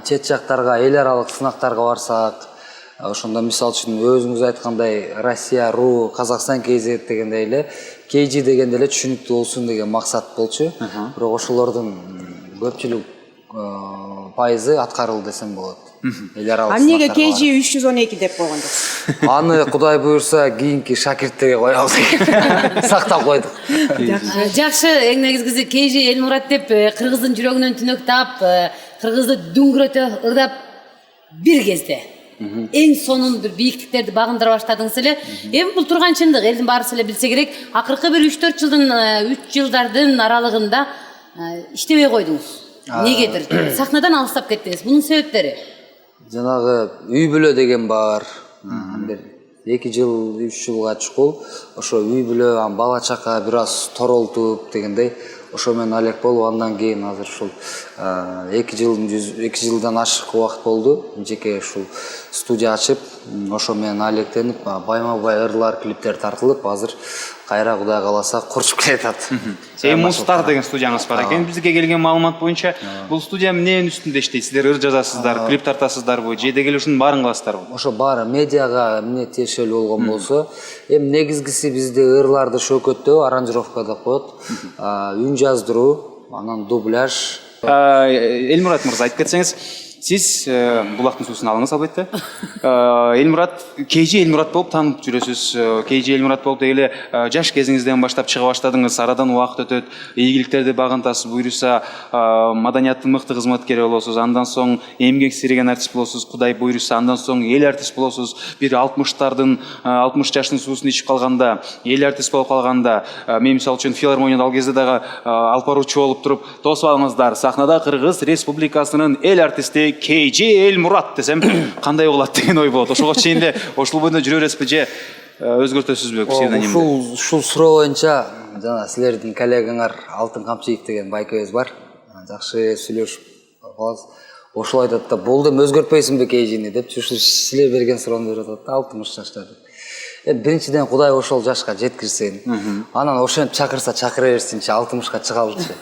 чет жактарга, эл аралык сынактарга барсак, ошондо мисалы үчүн өзүңүз айткандай Россия, Ру, Казакстан KZ дегендей эле KG дегенде эле түшүнүктүү болсун деген максат болчу. Бирок ошолордун көпчүлүк пайызы аткарылды десем болот. Эл аралык. Эмнеге KG 312 деп койгондук? Аны Кудай буюрса кийинки шакирттерге коебуз. Сактап койдук. Жакшы, эң негизгиси KG Элмурат деп кыргыздын жүрөгүнөн түнөк таап, кыргызды дүңгүрөтө ырдап бир кезде эң сонун бир бийиктиктерди багындыра баштадыңыз эле. Эми бул турган чындык, элдин баарысы эле билсе керек. Акыркы бир 3 жылдардын аралыгында иштебей койдуңуз. Негедир? Сахнадан алыстап кеттиңиз. Мунун себептери? Жанагы үй бүлө деген бар. Бир 2 жыл, 3 жылга чукул. Ошо үй бүлө, бала чака бир аз торолтуп дегендей. Ошо менен алек болуп, андан кийин азыр ушул 2 жылдан ашык убакыт болду. Жеке ушул студия ачып, ошо менен алектенип, байма-бай ырлар, клиптер тартылып, азыр кайра Кудай кааласа курчуп келатат. Мустар деген студияңыз бар экен. Бизге келген маалымат боюнча, бул студия эмненин үстүндө иштейт? Сиздер ыр жазасыздар, клип тартасыздарбы, же дегеле ушунун баарын кыласыздарбы? Ошо баары медиага эмне тиешелүү болгон болсо, эми негизгиси бизде ырларды шөкөттөө, аранжировка деп коет, үн жаздыруу, анан дубляж. Элмурат мырза, айтып кетсеңиз, сиз булактын суусун алыңыз албетте. Элмурат, KG Элмурат болуп таанып жүрөсүз. KG Элмурат болуп дегеле жаш кезиңизден баштап чыга баштадыңыз. Арадан убакыт өтөт, ийгиликтерди багынтасыз, буйруса маданияттын мыкты кызматкери болосуз. Андан соң эмгек сиреген артист болосуз. Кудай буйруса, андан соң эл артист болосуз. Бир 60 жаштын суусун ичип калганда, эл артист болуп калганда, мен мисалы үчүн филармонияда ал кезде дагы алып баруучу болуп туруп, тосуп алыңыздар. Сахнада Кыргыз Республикасынын эл артисти KG Элмурат десем, кандай болот деген ой болот. Ошого чейин эле ошол боюнда жүрө бересизби же өзгөртөсүзбү псевдонимди? Ушул суроо боюнча жана силердин коллегаңар Алтын Камчиев деген байкебиз бар. Жакшы сүйлөшүп калабыз. Ошол айтат да, болду эми өзгөртпөйсүңбү KG'ни депчи, ушул силер берген суроону берип атат да, 60 жашта деп. Биринчиден Кудай ошол жашка жеткирсин. Анан ошентип чакырса чакыра берсинчи, 60ка чыгалычы.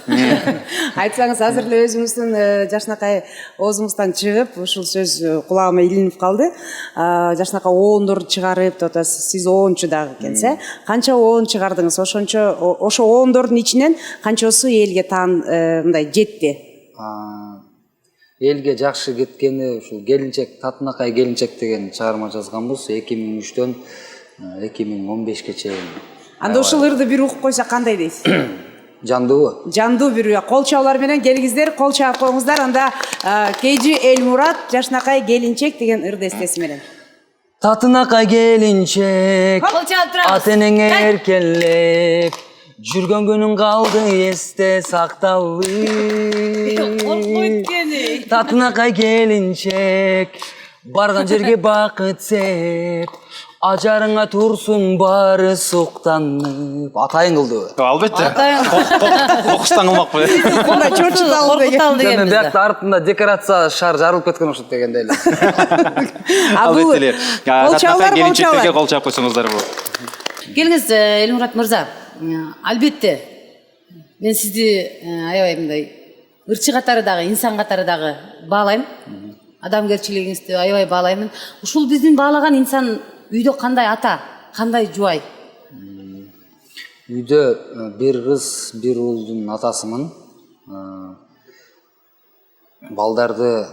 Айтсаңыз, азыр эле өзүңүздүн жашынакай оозуңуздан чыгып, ушул сөз кулагыма илинип калды. Жашынакай оондор чыгарып, сиз оончу дагы экенсиз. Канча оон чыгардыңыз? Ошо оондордун ичинен канчосу элге мындай жетти? Элге жакшы кеткени ушул келинчек, Татынакай келинчек деген чыгарма жазганбыз 2003-төн 2015-ке чейин. Анда ушул ырды бир угуп койсо кандай дейсиз? Жандуубу? Жандуу бир кол чабуулар менен келиңиздер, кол чаап коюңуздар. Анда KG Элмурат жашынакай келинчек деген ырды эстеси менен. Татынакай келинчек, Кол чаап турабыз. атенең эркелеп, жүргөн күнүң калды эсте сакталып. Татынакай келинчек, барган жерге бакыт сеп, ажарыңа турсун баары суктанып. Атайын кылдыбы? Албетте. Кокустан кылмакпы. Мындай чорчуталы деген. Коркуталы деген Мен бизде. биякта артында декорация шар жарылып кеткен окшойт дегенде эле. Албетте эле. Болчалар, Келинчектерге болчалар. кол чаап койсоңуздар бул. Келиңиз, Элмурат мырза. Албетте мен сизди аябай мындай ырчы катары дагы, инсан катары дагы баалайм. Адамгерчилигиңизди аябай баалаймын. Ушул биздин баалаган инсан үйдө кандай ата, кандай жубай? Үйдө бир кыз, бир уулдун атасымын. Балдарды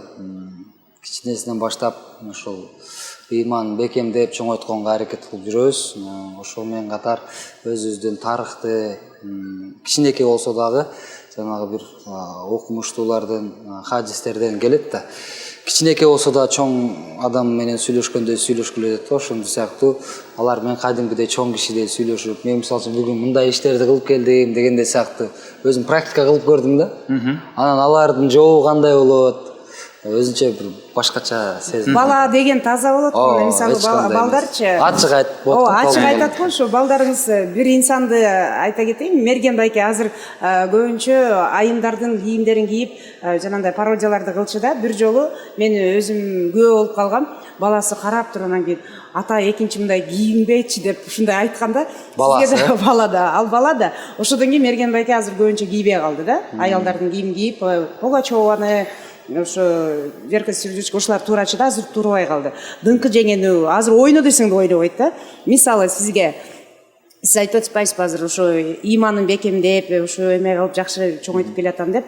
кичинесинен баштап ошол ыйман бекемдеп чоңойтконго аракет кылып жүрөбүз. Ошол менен катар өзүбүздүн тарыхты кичинекей болсо дагы жанагы бир окумуштуулардын, хадистерден келет да. Кичинекей болсо да чоң адам менен сүйлөшкөндөй сүйлөшкүлө дейт го. Ошондой сыяктуу алар менен кадимкидей чоң кишидей сүйлөшүп, мен мисалы үчүн бүгүн мындай иштерди кылып келдим дегендей сыяктуу өзүм практика кылып көрдүм да. Анан алардын жообу кандай болот? Өзүнчө бир башкача сезим. Бала деген таза болот го. Мисалы балдарчы. Ачык айтып болот. Ачык айтат го. Ошо балдарыңыз бир инсанды айта кетейин. Мерген байке азыр көбүнчө айымдардын кийимдерин кийип, жанагындай пародияларды кылчу да. Бир жолу мен өзүм күбө болуп калгам. Баласы карап туруп анан кийин ата экинчи мындай кийинбечи деп ушундай айтканда, сизге да бала да, ал бала да. Ошодон кийин Мерген байке азыр көбүнчө кийбей калды да. Аялдардын кийимин кийип, Пугачеваны ошо Верка Сердючка ушулар туурачы да азыр турбай калды. Дыңкы жеңени азыр ойно десең да ойнобойт да. Мисалы сизге сиз айтып атпайсызбы азыр ошо ыйманын бекемдеп, ошо эме кылып жакшы чоңойтуп келатам деп.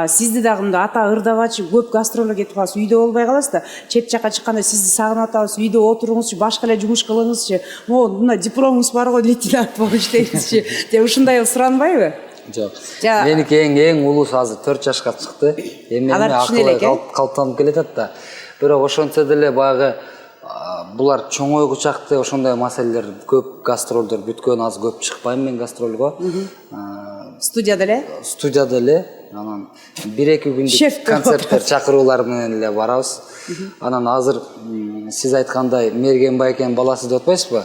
Сизди дагы мындай ата ырдабачы көп гастролго кетип каласыз, үйдө болбой каласыз да. Чет жака чыкканда сизди сагынып атабыз, үйдө отуруңузчу, башка эле жумуш кылыңызчы. Мына дипломуңуз бар го, лейтенант болуп иштейсизчи деп ушундай суранбайбы? Жок. Меники эң улуусу азыр 4 жашка чыкты. Эми акылы калыптанып келатат да. Бирок ошончо деле баягы булар чоңойгучакты ошондой маселелер көп, гастролдор бүткөн, аз көп чыкпайм мен гастролго. Студияда эле? Студияда эле. Анан 1-2 күндүк концерттер, чакыруулар менен эле барабыз. Анан азыр сиз айткандай Мерген байкенин баласы деп атпайсызбы?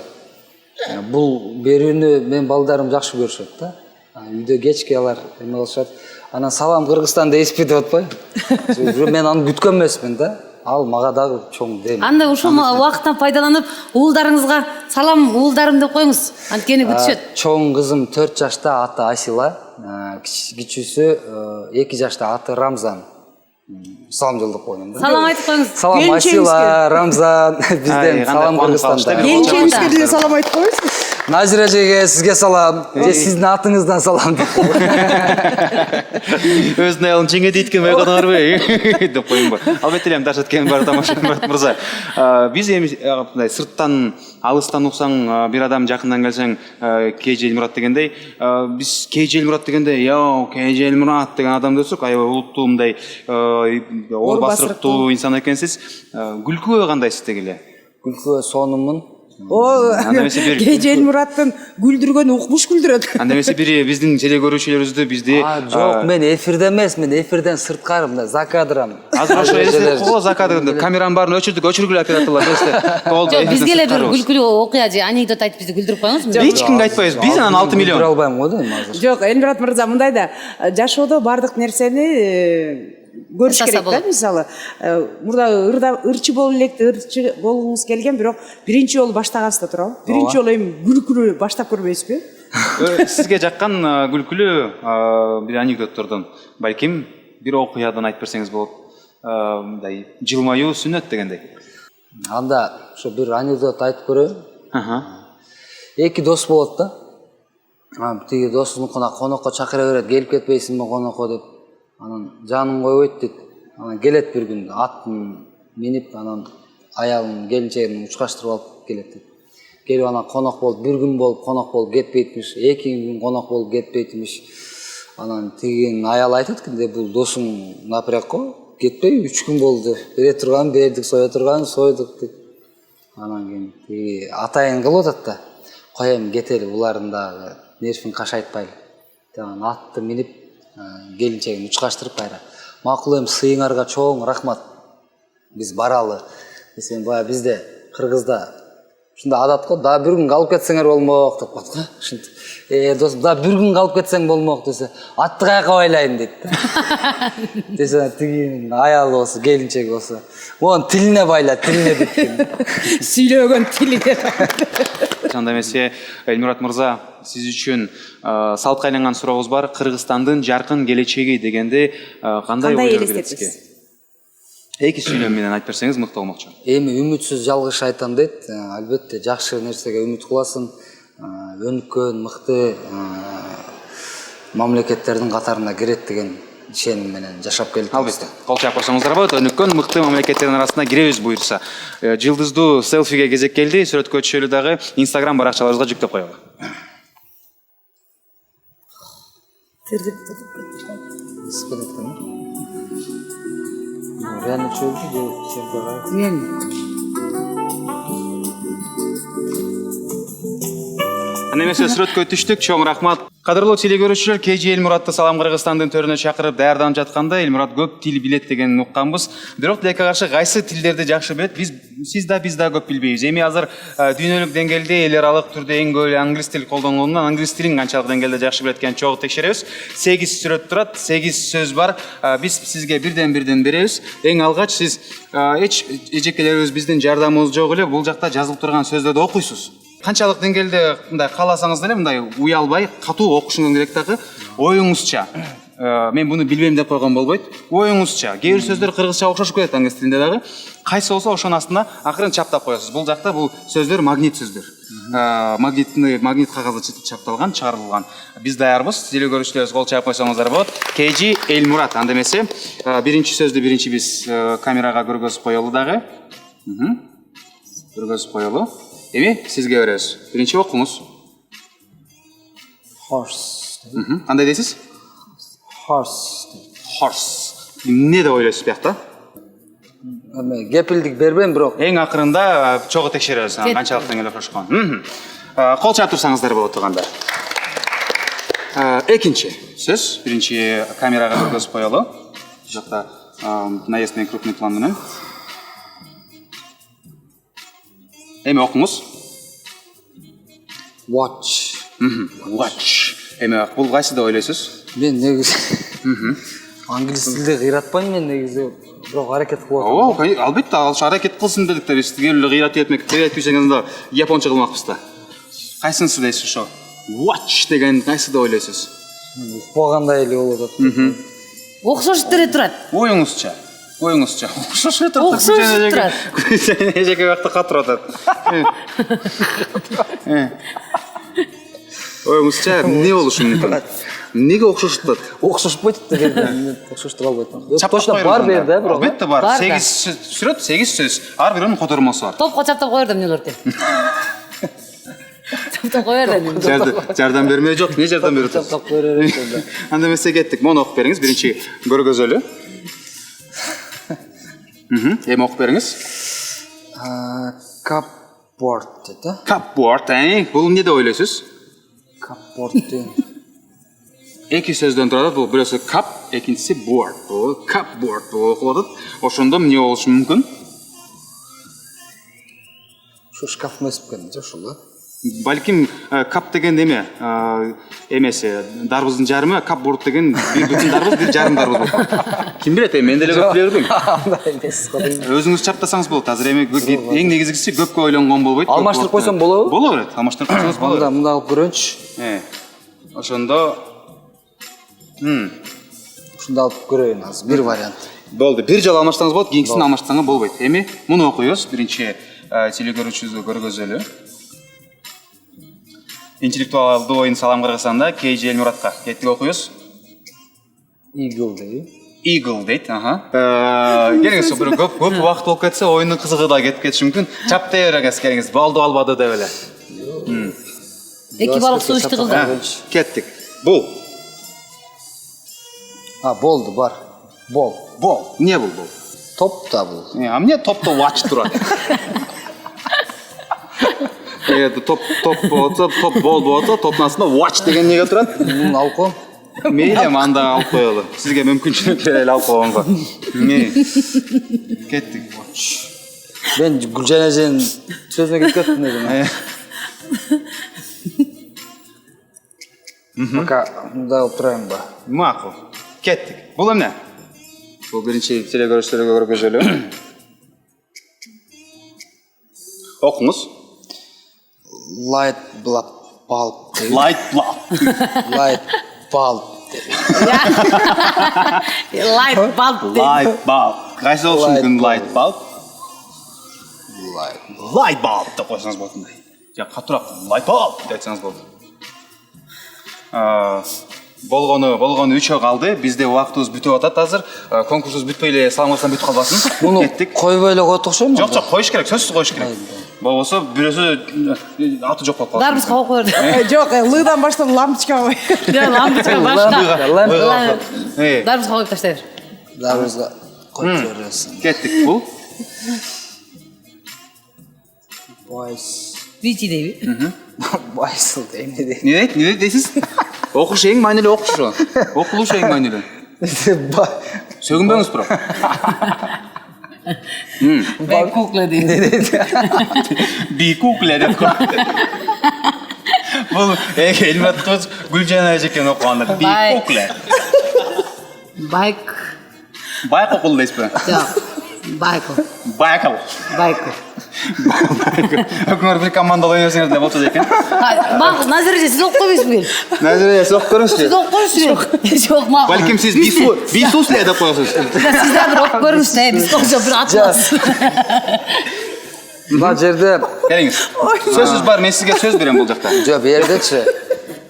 Бул берүүнү мен балдарым жакшы көрүшөт да. Үйдө кечке алар эме кылышат. Анан салам Кыргызстан дейсизби деп атпайбы? Мен аны күткөн эмесмин да. Ал мага дагы чоң дейм. Анда ушул убакыттан пайдаланып, уулдарыңызга салам уулдарым деп коюңуз. Анткени күтүшөт. Чоң кызым 4 жашта, аты Асила. Кичүүсү 2 жашта, аты Рамзан. Салам жолдоп коюм да. Салам айтып коюңуз. Салам Асила, Рамзан, бизден салам Кыргызстанда. Келинчегиңизге деле салам айтып коюңуз. Назира эжеге сизге салам, же сиздин атыңыздан салам деп. Өзүнүн аялын жеңедейткен байкадыңарбы деп коюмбу. Албетте эле дашат экен бар тамаша мырза. Биз эми мындай сырттан, алыстан уксаң, бир адам жакындан келсең, KJ Элмурат дегендей, биз KJ Элмурат дегенде, KJ Элмурат деген адам десек, аябай улуттуу мындай оор басырыктуу инсан экенсиз. Күлкүгө кандай сизде эле? Күлкүгө сонумун. KJ Элмураттын күлдүргөнү укмуш күлдүрөт. Анда эмесе бири биздин телекөрүүчүлөрүбүздү бизди Жок, мен эфирде эмес, мен эфирден сырткары мындай за кадрам. Азыр ошо элестетип за кадрды камеранын баарын өчүрдүк, өчүргүлө операторлор эместе. Жок, бизге эле бир күлкүлүү окуя же анекдот айтып бизди күлдүрүп коюңуз. Эч кимге айтпайбыз. Биз анан 6 миллион. Күлдүрө албайм го дейм азыр. Жок, Элмурат мырза мындай да жашоодо бардык нерсени көрүш керек да. Мисалы мурда ырчы болуп электи, ырчы болгуңуз келген, бирок биринчи жолу баштагансыз да туурабы? Биринчи жолу эми күлкүлүү баштап көрбөйсүзбү? Сизге жаккан күлкүлүү бир анекдоттордон, балким бир окуядан айтып берсеңиз болот. Мындай жылмаюу сүннөт дегендей. Анда ошо бир анекдот айтып көрөйүн. Эки дос болот да. Тиги досунукуна конокко чакыра берет, келип кетпейсиңби конокко деп. Анан жанын койбойт дейт. Анан келет бир күн атын минип, анан аялын, келинчегин учкаштырып алып келет дейт. Келип анан конок болуп, бир күн болуп конок болуп кетпейтмиш, 2 күн конок болуп кетпейтмиш. Анан тигин аял айтат экен, бул досуң напряг го, кетпей 3 күн болду. Бере турган бердик, соя турган сойдук дейт. Анан кийин атайын кылып атат да. коем кетели булардын дагы нервин кашайтпайлы. Жана атты минип келинчегин учкаштырып кайра. Макул эми сыйыңарга чоң рахмат. Биз баралы. Десем баягы бизде Кыргызда ушундай адат го, да бир күн калып кетсеңер болмок деп коет го. Ушинтип. Досум, да бир күн калып кетсең болмок десе, атты каяка байлайын дейт. Десе, тигинин аялы болсо, келинчеги болсо, onun тилине байла, тилине дейт. Сүйлөгөн тилине. Анда эмесе Элмурат мырза, сиз үчүн салытка айланган сурообуз бар. Кыргызстандын жаркын келечеги дегенде кандай ойлор келет сизге? Эки сүйлөм менен айтып берсеңиз мыкты болмокчу. Эми үмүтсүз жалгыш айтам дейт. Албетте жакшы нерсеге үмүт кыласың. Өнүккөн, мыкты мамлекеттердин катарына кирет деген ишеним менен жашап келдик. Албетте. Кол чаап койсоңуздар болот. Өнүккөн мыкты мамлекеттердин арасына киребиз буйрса. Жылдыздуу селфиге кезек келди. Сүрөткө түшөлү дагы Instagram баракчаларыбызга жүктөп коелу. Реально чөлдү, Немесе сүрөткө түштүк, чоң рахмат. Кадырлуу телекөрүүчүлөр, KG Элмуратты Салам Кыргызстандын төрүнө чакырып даярданып жатканда Элмурат көп тил билет деген укканбыз. Бирок тилекке каршы кайсы тилдерди жакшы билет? Биз да көп билбейбиз. Эми азыр дүйнөлүк деңгээлде эл аралык түрдө эң көп англис тил колдонгондон англис тилин канчалык деңгээлде жакшы билет экенин чогуу текшеребиз. 8 сүрөт турат, 8 сөз бар. Биз сизге бирден беребиз. Эң алгач сиз эжекелерибиз биздин жардамыбыз жок эле бул жакта жазылып турган сөздөрдү окуйсуз. Канчалык деңгээлде мындай кааласаңыз деле мындай уялбай катуу окушуңуз керек дагы оюңузча. Мен буну билбейм деп койгон болбойт. Оюңузча. Кээ бир сөздөр кыргызча окшошуп кетет англис тилинде дагы. Кайсы болсо ошонун астына акырын чаптап коесуз. Бул жакта бул сөздөр магнит сөздөр. Магнит кагазда чапталган, чыгарылган. Биз даярбыз. Телекөрүүчүлөрүбүз кол чаап койсоңуздар болот. KG Элмурат. Анда эмесе биринчи сөздү биз камерага көргөзүп коелу дагы. Көргөзүп коелу. Эми сизге беребиз. Биринчи окуңуз. Horse. Кандай дейсиз? Horse. Эмне деп ойлойсуз биякта? Эми кепилдик бербейм, бирок Эң акырында чогуу текшеребиз канчалык деңгээлде окушкан. Кол чаап турсаңыздар болот турганда. Экинчи сөз, биринчи камерага көргөзүп коелу. Бул жакта наезд менен крупный план менен. Эми окуңуз. Watch. Watch. Эми бул кайсы деп ойлойсуз? Мен негизи англис тилде кыйратпайм мен негизи, бирок аракет кылып атам. Албетте, аракет кылсын дедик да, биз тигел кыйрат этмек, этпесеңиз да японча кылмакпыз да. Кайсынысы дейсиз ошо? Watch деген кайсы деп ойлойсуз? Укпагандай эле болуп атат. Окшош деле турат. Оюңузча. Окшош эле турат. Окшош турат. Эжеке бакта катырып атат. Оюңузча эмне болушу мүмкүн? Эмнеге окшоштот? Окшошпойт деп окшоштура албайт. Точно бар бер да, бирок. Албетте бар. 8 сүрөт, 8 сөз. Ар биринин котормосу бар. Топко чаптап коер да эмнелерди. Чаптап коер да. Жардам бермей жок. Эмне жардам берип атасыз? Чаптап коер эле. Анда эмесе кеттик. Мону окуп бериңиз. Биринчи көргөзөлү. Эми окуп бериңиз. Cupboard dedi. Cupboard, бул эмне деп ойлойсуз? Cupboard. Эки сөздөн турат. Бул бирөөсү cup, экинчиси board. Бул cupboard болуп окулат. Ошондо эмне болушу мүмкүн? Şu şkaf mı esipken de şu la? Балким кап деген эме эмеси дарбыздын жарымы, капборд деген бир бүтүн дарбыз, бир жарым дарбыз болот. Ким билет, мен деле көп биле бердим. Өзүңүз чаптасаңыз болот. Азыр эми эң негизгиси көпкө ойлонгон болбойт. Алмаштырып койсом болобу? Боло берет. Алмаштырып койсоңуз болот. Анда мында алып көрөөнчү. Ошондо Ушунда алып көрөйүн азыр. Бир вариант. Болду. Бир жолу алмаштырсаңыз болот, кийинкисин алмаштырсаңыз болбойт. Эми муну окуйбуз. Биринчи телекөрүүчүбүзгө көргөзөлү. Интеллектуалдуу оюн Салам Кыргызстанда KG Элмуратка кеттик окуйбуз. Eagle дейт. Eagle дейт, келиңиз, бир көп убакыт болуп кетсе, оюндун кызыгы да кетип кетиши мүмкүн. Чаптай береңиз, келиңиз. Балды албады деп эле. 2 балык суу ичти кылды. Кеттик. Бул. Болду, бар. Бол. Эмне бул? Топ да бул. Эмне топто watch турат? эгер топ болот топ болуп атса топтун астында watch деген неге турат? Муну алып коем. Мейлі анда алып қоялы. Сізге мүмкіншілік берелі алып қойғанға. Кеттік. Мен Гүлжан әженің сөзіне кетіп кеттім дедім. Пока мында отырайын ба? Мақұл. Кеттік. Бұл эмне? Бұл бірінші телекөріністерге көріп көзелі. Оқыңыз. Light bulb. Light bulb. Light bulb. Light bulb. Light bulb. Қайсы болушы мүмкін light bulb? Light bulb деп қойсаңыз болатындай. Қатырақ light bulb деп айтсаңыз болды. Болғаны 3 қалды. Бізде уақытымыз бүтіп атат азыр. Конкурсымыз бүтпейле саламатсыздан бүтіп қалбасын. Мұны қойбайлы қойып оқшаймын? Жоқ, қойыш керек, сөзсіз қойыш керек. Болса біресі аты жоқ болып қалды. Дарбыз қауып қойырды. Жоқ, лыдан баштап лампочка қой. Лампочка башқа. Дарбыз қауып таштайыр. Дарбызға қойып жібересің. Кеттік бұл. Бичи дейбі? Байсыл деймі деймі. Не дейді дейсіз? Оқыш ең мәнелі оқышы. Оқылыш ең мәнелі. Сөгінбеңіз бірақ. Бейкукле дейді. Бейкукле деп қойды. Бұл Эльмат қыз Гүлжан әжекен оқығанда. Бейкукле. Байқұл дейсіз бе? Жоқ, байқұл. Байқұл. Байқұл. Өкімір бір команда ойнасыңыз деп отырды екен. Назиреже, сіз оқып қойбайсыз бе? Назиреже, сіз оқып көріңіз бе? Сіз оқып көріңіз бе? Жоқ, мақұл. Бәлкім сіз бисус ле деп қойсыз. Сіздер бір оқып көріңіз бе? Біз қойсыз бір атыласыз. Мына жерде... Келіңіз. Сөзсіз бар, мен сізге сөз берем бұл жақта. Жоқ, бердікші.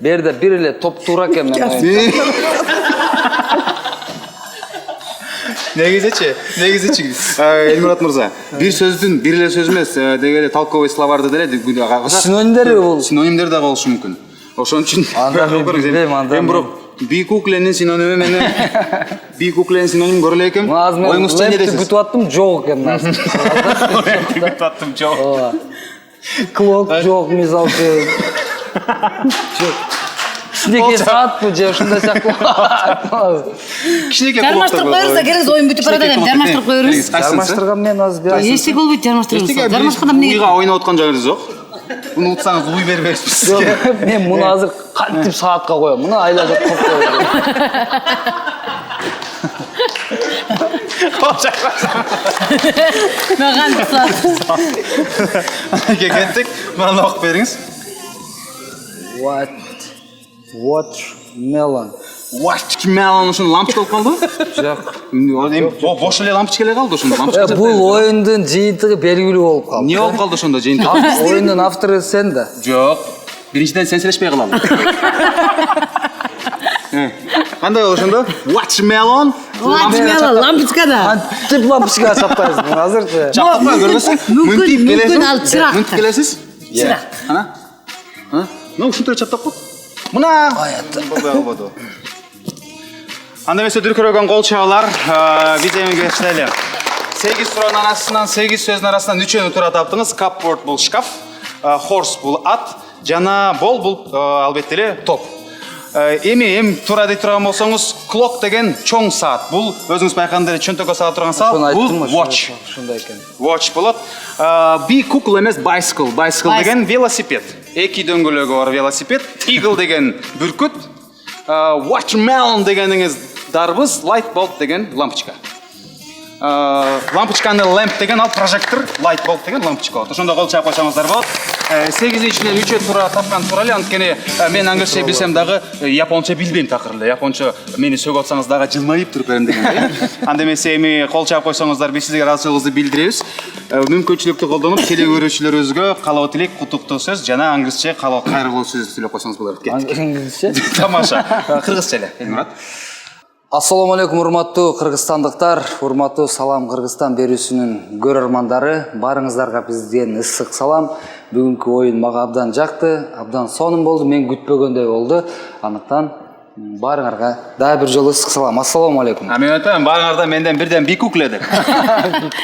Берді бір еле топ тура кен мен ойын. Негізечі, Эльмурат Мырза, бір сөздің, бірлер сөз емес, дегеле толковый словарды деледі. Синонимдері ол. Синонимдер де болушы мүмкін. Ошон үшін мен бұрып бейкукленің синоними мені бейкукленің синоним көрілі екем. Ойыңызша не десіз? Күтіп аттым жоқ екен. Күтіп аттым жоқ. Клок жоқ, мизалшы. Кішінеке саат бұл же, ұшында сияқты. Жармаштырып қойырызда керіңіз ойын бүтіп барады әдем, жармаштырып қойырыз. Жармаштырған мен аз бәрі. Ештек болбайды жармаштырыңыз. Жармашқанда міне Уйға ойна отқан жағырыз жоқ. Бұны ұтсаңыз уй берберіз бізге. Мен мұны азыр қаттып саатқа қоям. Мұны айлажып қоп қойым. Қол шақырасам. Маған тұсат. Кеттік, маған оқып беріңіз. Watermelon. Watermelon үшін лампочка алып қалды? Жоқ. Бош еле лампочкале қалды ұшында. Бұл ойындың жиынтығы белгілі болып қалды. Не болып қалды ұшында жиынтығы? Ойындың авторы сен де. Жоқ. Біріншіден сен сөйлеспей қалады. Қандай ол ұшында? Watermelon. Лампочка да. Антип лампочка шаптайсың. Азыр Шаптықпай көргесің? Мүмкін ал чырақ. Мүнтіп келесіз? Чырақ. Ну, ұшын түрі чаптап қойды. Мұна! Болды. Анда мен сөйдір көреген қол чағылар видеоға кештелі. 8 сұраның арасынан, 8 сөздің арасынан 3-ені тұра таптыңыз. Cupboard бұл шкаф, horse бұл ат, жана бол бұл албеттелі топ. Эми тура дей турган болсоңуз, clock деген чоң саат. Бул өзүңүз байкагандай чөнтөккө саат турган саат. Бул watch. Ушундай экен. Watch болот. Bicycle эмес bicycle. Bicycle деген велосипед. Эки дөңгөлөгү бар велосипед. Eagle деген бүркүт. Watermelon дегениңиз дарбыз, light bulb деген лампочка. Лампочканы lamp деген ал прожектор, light bulb деген лампочка болот. Ошондо кол чаап койсоңуздар болот. 8-ичинен 3 туура тапкан туура эле, анткени мен англисче билсем дагы японча билбейм такыр эле. Японча мени сөгүп атсаңыз дагы жылмайып туруп берем дегендей. Анда эмесе эми кол чаап койсоңуздар биз сизге ыраазычылыгыбызды билдиребиз. Мүмкүнчүлүктү колдонуп телекөрүүчүлөрүбүзгө каалоо тилек, куттуктоо сөз жана англисче каалоо кайрылуу сөз сүйлөп койсоңуз болот. Англисче? Тамаша. Кыргызча эле, Элмурат. Ассаламу алейкум, урматтуу кыргызстандыктар, урматтуу салам Кыргызстан берүүсүнүн көрөрмандары, барыңыздарга бизден ысык салам. Бүгүнкү оюн мага абдан жакты, абдан сонун болду, мен күтпөгөндөй болду. Анықтан Баарыңарга дагы бир жолу ысык салам. Ассаламу алейкум. Мен айтам, баарыңардан менден бирден бик укледик.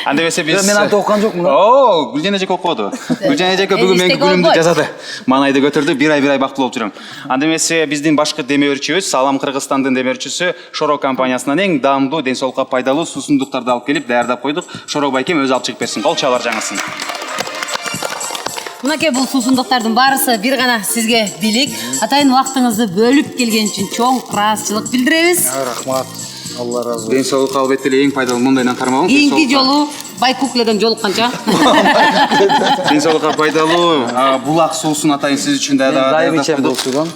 Анда эмесе биз Мен антип окуган жокмун. О, Гүлжан эжеке окуду. Гүлжан эжеке бүгүн менин күнүмдү жазады. Маанайды көтөрдү, бир ай бактылуу болуп жүрөм. Анда эмесе биздин башкы демөөрчүбүз, Салам Кыргызстандын демөөрчүсү Шорок компаниясынан эң даамдуу, ден соолукка пайдалуу суусундуктарды алып келип даярдап койдук. Шорок байкем өзү алып чыгып берсин. Кол чабар жаңысын. Мынакей бул суусундуктардын баарысы бир гана сизге бийлик. Атайын убактыңызды бөлүп келген үчүн чоң ыраазычылык билдиребиз. Рахмат. Алла разы болсун. Ден соолукка албетте эле эң пайдалуу мындайдан кармагым. Кийинки жолу Байкукледен жолукканча. Ден соолукка пайдалуу булак суусун атайын сиз үчүн Дайым ичем бул суудан.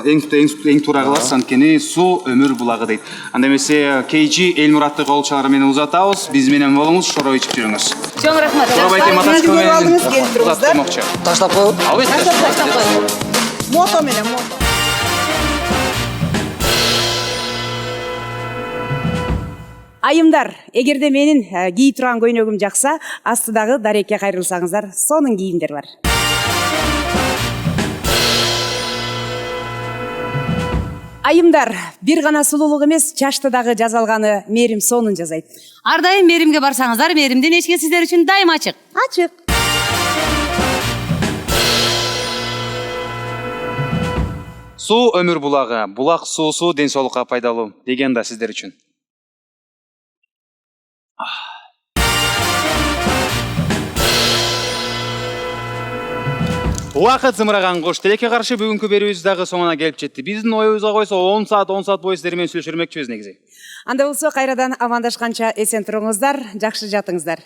Эң туура кыласыз, анткени суу өмүр булагы дейт. Анда эмесе KG Элмуратты колчалары менен узатабыз. Биз менен болуңуз, шороп ичип жүрүңүз. Чоң рахмат. Шороп байке матачка менен келип туруңуздар. Таштап коюп. Албетте. Мото менен мото. Айымдар, эгерде менин кийип турган көйнөгүм жакса, астыдагы дарекке кайрылсаңыздар, сонун кийимдер бар. Айымдар, бир гана сулуулук эмес, чачты дагы жазалганы Мээрим сонун жазайт. Ар дайым Мээримге барсаңыздар, Мээримдин эшиги сиздер үчүн дайым ачык. Ачык. Суу өмүр булагы, булак суусу ден соолукка пайдалуу деген да сиздер үчүн. Убакыт зымыраган кош, тилекке каршы бүгүнкү берүүбүз дагы соңуна келип жетти. Биздин оюбузга койсо 10 саат бою сиздер менен сүйлөшөрмөкчүбүз негизи. Анда болсо кайрадан амандашканча эсен туруңуздар, жакшы жатыңыздар.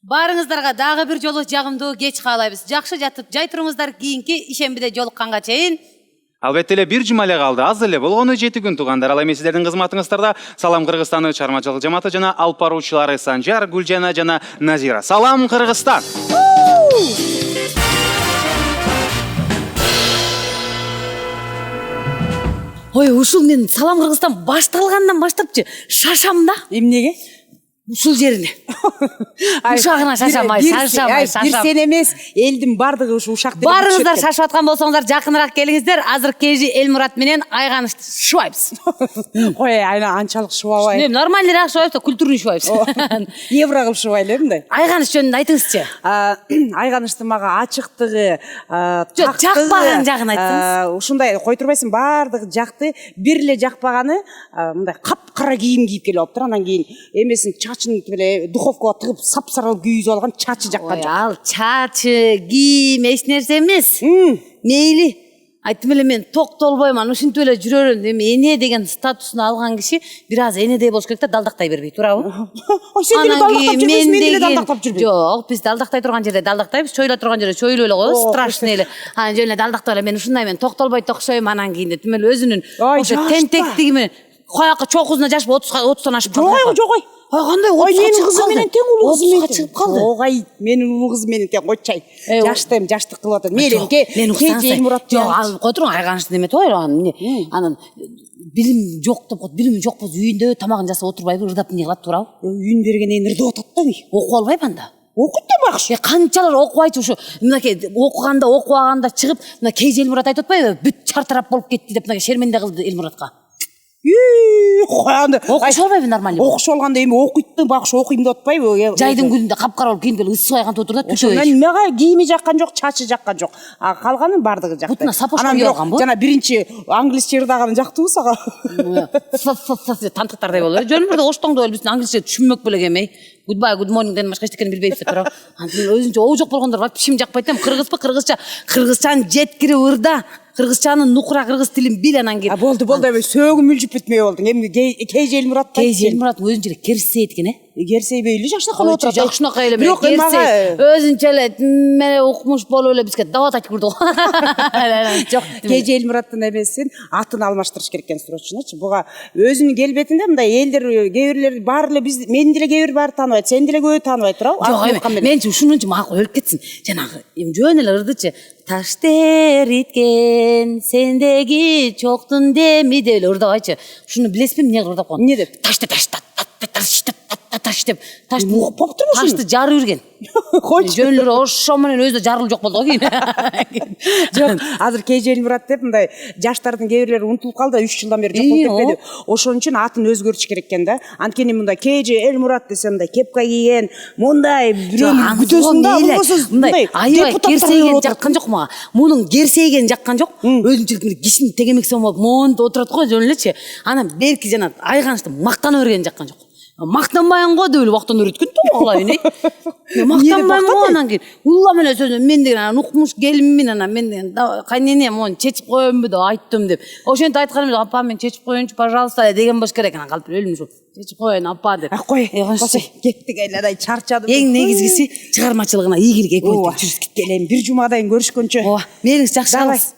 Баарыңыздарга дагы бир жолу жагымдуу кеч каалайбыз. Жакшы жатып жай туруңуздар, кийинки ишембиде жолукканга чейин. Албетте эле бир жума эле калды. Аз эле болгону 7 күн туугандар. Ал эми сиздердин кызматыңыздарда Салам Кыргызстаны чармачылык жамааты жана алып баруучулары Санжар, Гүлжана жана Назира. Салам Кыргызстан. Ой, ушул мен Салам Кыргызстан башталгандан баштапчы шашам да. Эмнеге? Ушул жерине. Ушагына шашамай, шашамай. Бир сен эмес, элдин бардыгы ушу ушак деп. Баарыңыздар шашып аткан болсоңуздар, жакыныраак келиңиздер. Азыр KG Элмурат менен Айганыш шубайбыз. Ой, айна анчалык шубабай. Не, нормальныйраак шубайбыз, культурный шубайбыз. Евро кылып шубайлы мындай. Айганыш жөнүндө айтыңызчы. Айганыштын мага ачыктыгы, жакпаган жагын айтсаңыз. Ушундай кой турбайсың, бардыгы жакты, бир эле жакпаганы мындай капкара кийим кийип келип алыптыр. Анан кийин эмесин чачын эле духовкага тыгып сапсарал күйүзүп алган, чачы жаккан жок. Ал чачы, кийим эч нерсе эмес. Мейли. Айттым эле мен токтолбоймун, ушинтип эле жүрөрүм. Эми эне деген статусун алган киши бир аз энедей болуш керек да, далдактай бербей, туурабы? Ой, сен деле далдактап жүрбөйсүң, мен деле далдактап жүрбөйм. Жок, биз далдактай турган жерде далдактайбыз, чойло турган жерде чойлой эле коебуз, страшный эле. Анан жөн эле далдактап эле мен ушундай мен токтолбой токшойм анан кийин деп, эле өзүнүн ошо тентектиги менен кояка чокузуна жашып 30тан ашып калды. Жок, ой. Кандай менин кызым менен тең улуу кызым менен чыгып калды. Ой, менин улуу кызым менен тең койчай. Жаштым, жаштык кылып атат. Мээрим Элмурат. Жок, ал кой туруң, Айганыштын эметип ой, анан билим жок деп коет, билими жок болсо үйүндө тамагын жасап отурбайбы, ырдап эмне кылат, туурабы? Үйүн бергенден ырдап атат да. Окуп албайбы анда? Окуйт да багыш. Канчалар окубайчы ушу. Мынакей окуганда, окубаганда чыгып, мына KG Элмурат айтып атпайбы? Бүт чартарап болуп кетти деп мынакей шерменде кылды Элмуратка. Окушу албайбы нормально? Окушу алганда эми окуйт багыш, окуйм деп атпайбы? Жайдын күнүндө капкара болуп кийинип келип ыссы айгантып отур да, түшөбөйт. Ошондон мага кийими жаккан жок, чачы жаккан жок. Калганын бардыгы жакты. Бутуна сапожка кийип алганбы? Жана биринчи англисче ырдаганы жактыбы сага? Тантыктардай болду. Жөн бирде оштоңдо эле биздин англисче түшүнмөк беле келмей. Goodbye, good morningден башка эчтекени билбейбиз деп турабы. Антын өзүнчө оо жок болгондор вообще жакпайт да. Кыргызбы, кыргызча. Кыргызчаны жеткирип ырда. Кыргызчанын нукура кыргыз тилин бил анан кийин. Болду, эми сөөгүм мүлжүп кетмей болду. Эми KG Элмурат өзүнчө эле керсейт экен, Керсейбей эле жакшынака болуп отурат. Жакшынака эле бирок керсей. Өзүнчө эле мене укмуш болуп эле бизге дават айтып курду. Жок, KG Элмураттын эмесин атын алмаштырыш керек экен срочночу. Буга өзүнүн келбетинде мындай элдер, кээ бирлер баары эле биз, мен деле кээ бир баары тааныбайт, сен деле көбү тааныбайт туурабы? Жок, менчи ушунунчу макул өлүп кетсин. Жанагы жөн эле ырдычы. таш териткен сендеги чоктун деми деп эле ырдабайчы. Ушуну билесизби эмне ырдап койгон? Эмне деп? Ташты деп ташты ташты жарып жүрген. Койчу. Жөнлөрү ошо менен өзү жарылып жок болду го кийин. Жок, азыр KJ Элмурат деп мындай жаштардын кээ бирлери унутулуп калды, 3 жылдан бери жок болуп кетпеди. Ошон үчүн атын өзгөртүш керек экен да. Анткени мындай KJ Элмурат десе мындай кепка кийген, мындай бирөөнү күтөсүн да, мындай аябай керсейген жаккан жок мага. Мунун керсейген жаккан жок. Өзүнчөлүк кишинин тегемекси болуп монтип отурат го жөн элечи. Анан берки жана айганычты мактана берген жаккан жок. Мактанбайын го деп эле мактана берет экен да алайын. Мактанбайм анан кийин улам эле сөзүн мен деген анан укмуш келинмин анан мен деген кайнене мону чечип коеюнбу деп айттым деп. Ошентип айтканым эле апа мен чечип коеюнчу пожалуйста деген болуш керек. Анан калп өлүм ушу чечип коеюн апа деп. Кой. Кеттик айладай чарчадым. Эң негизгиси чыгармачылыгына ийгилик экөөбүз жүрүп кеткеле. Бир жумадайын көрүшкөнчө. Ооба. Мээңиз жакшы калыңыз.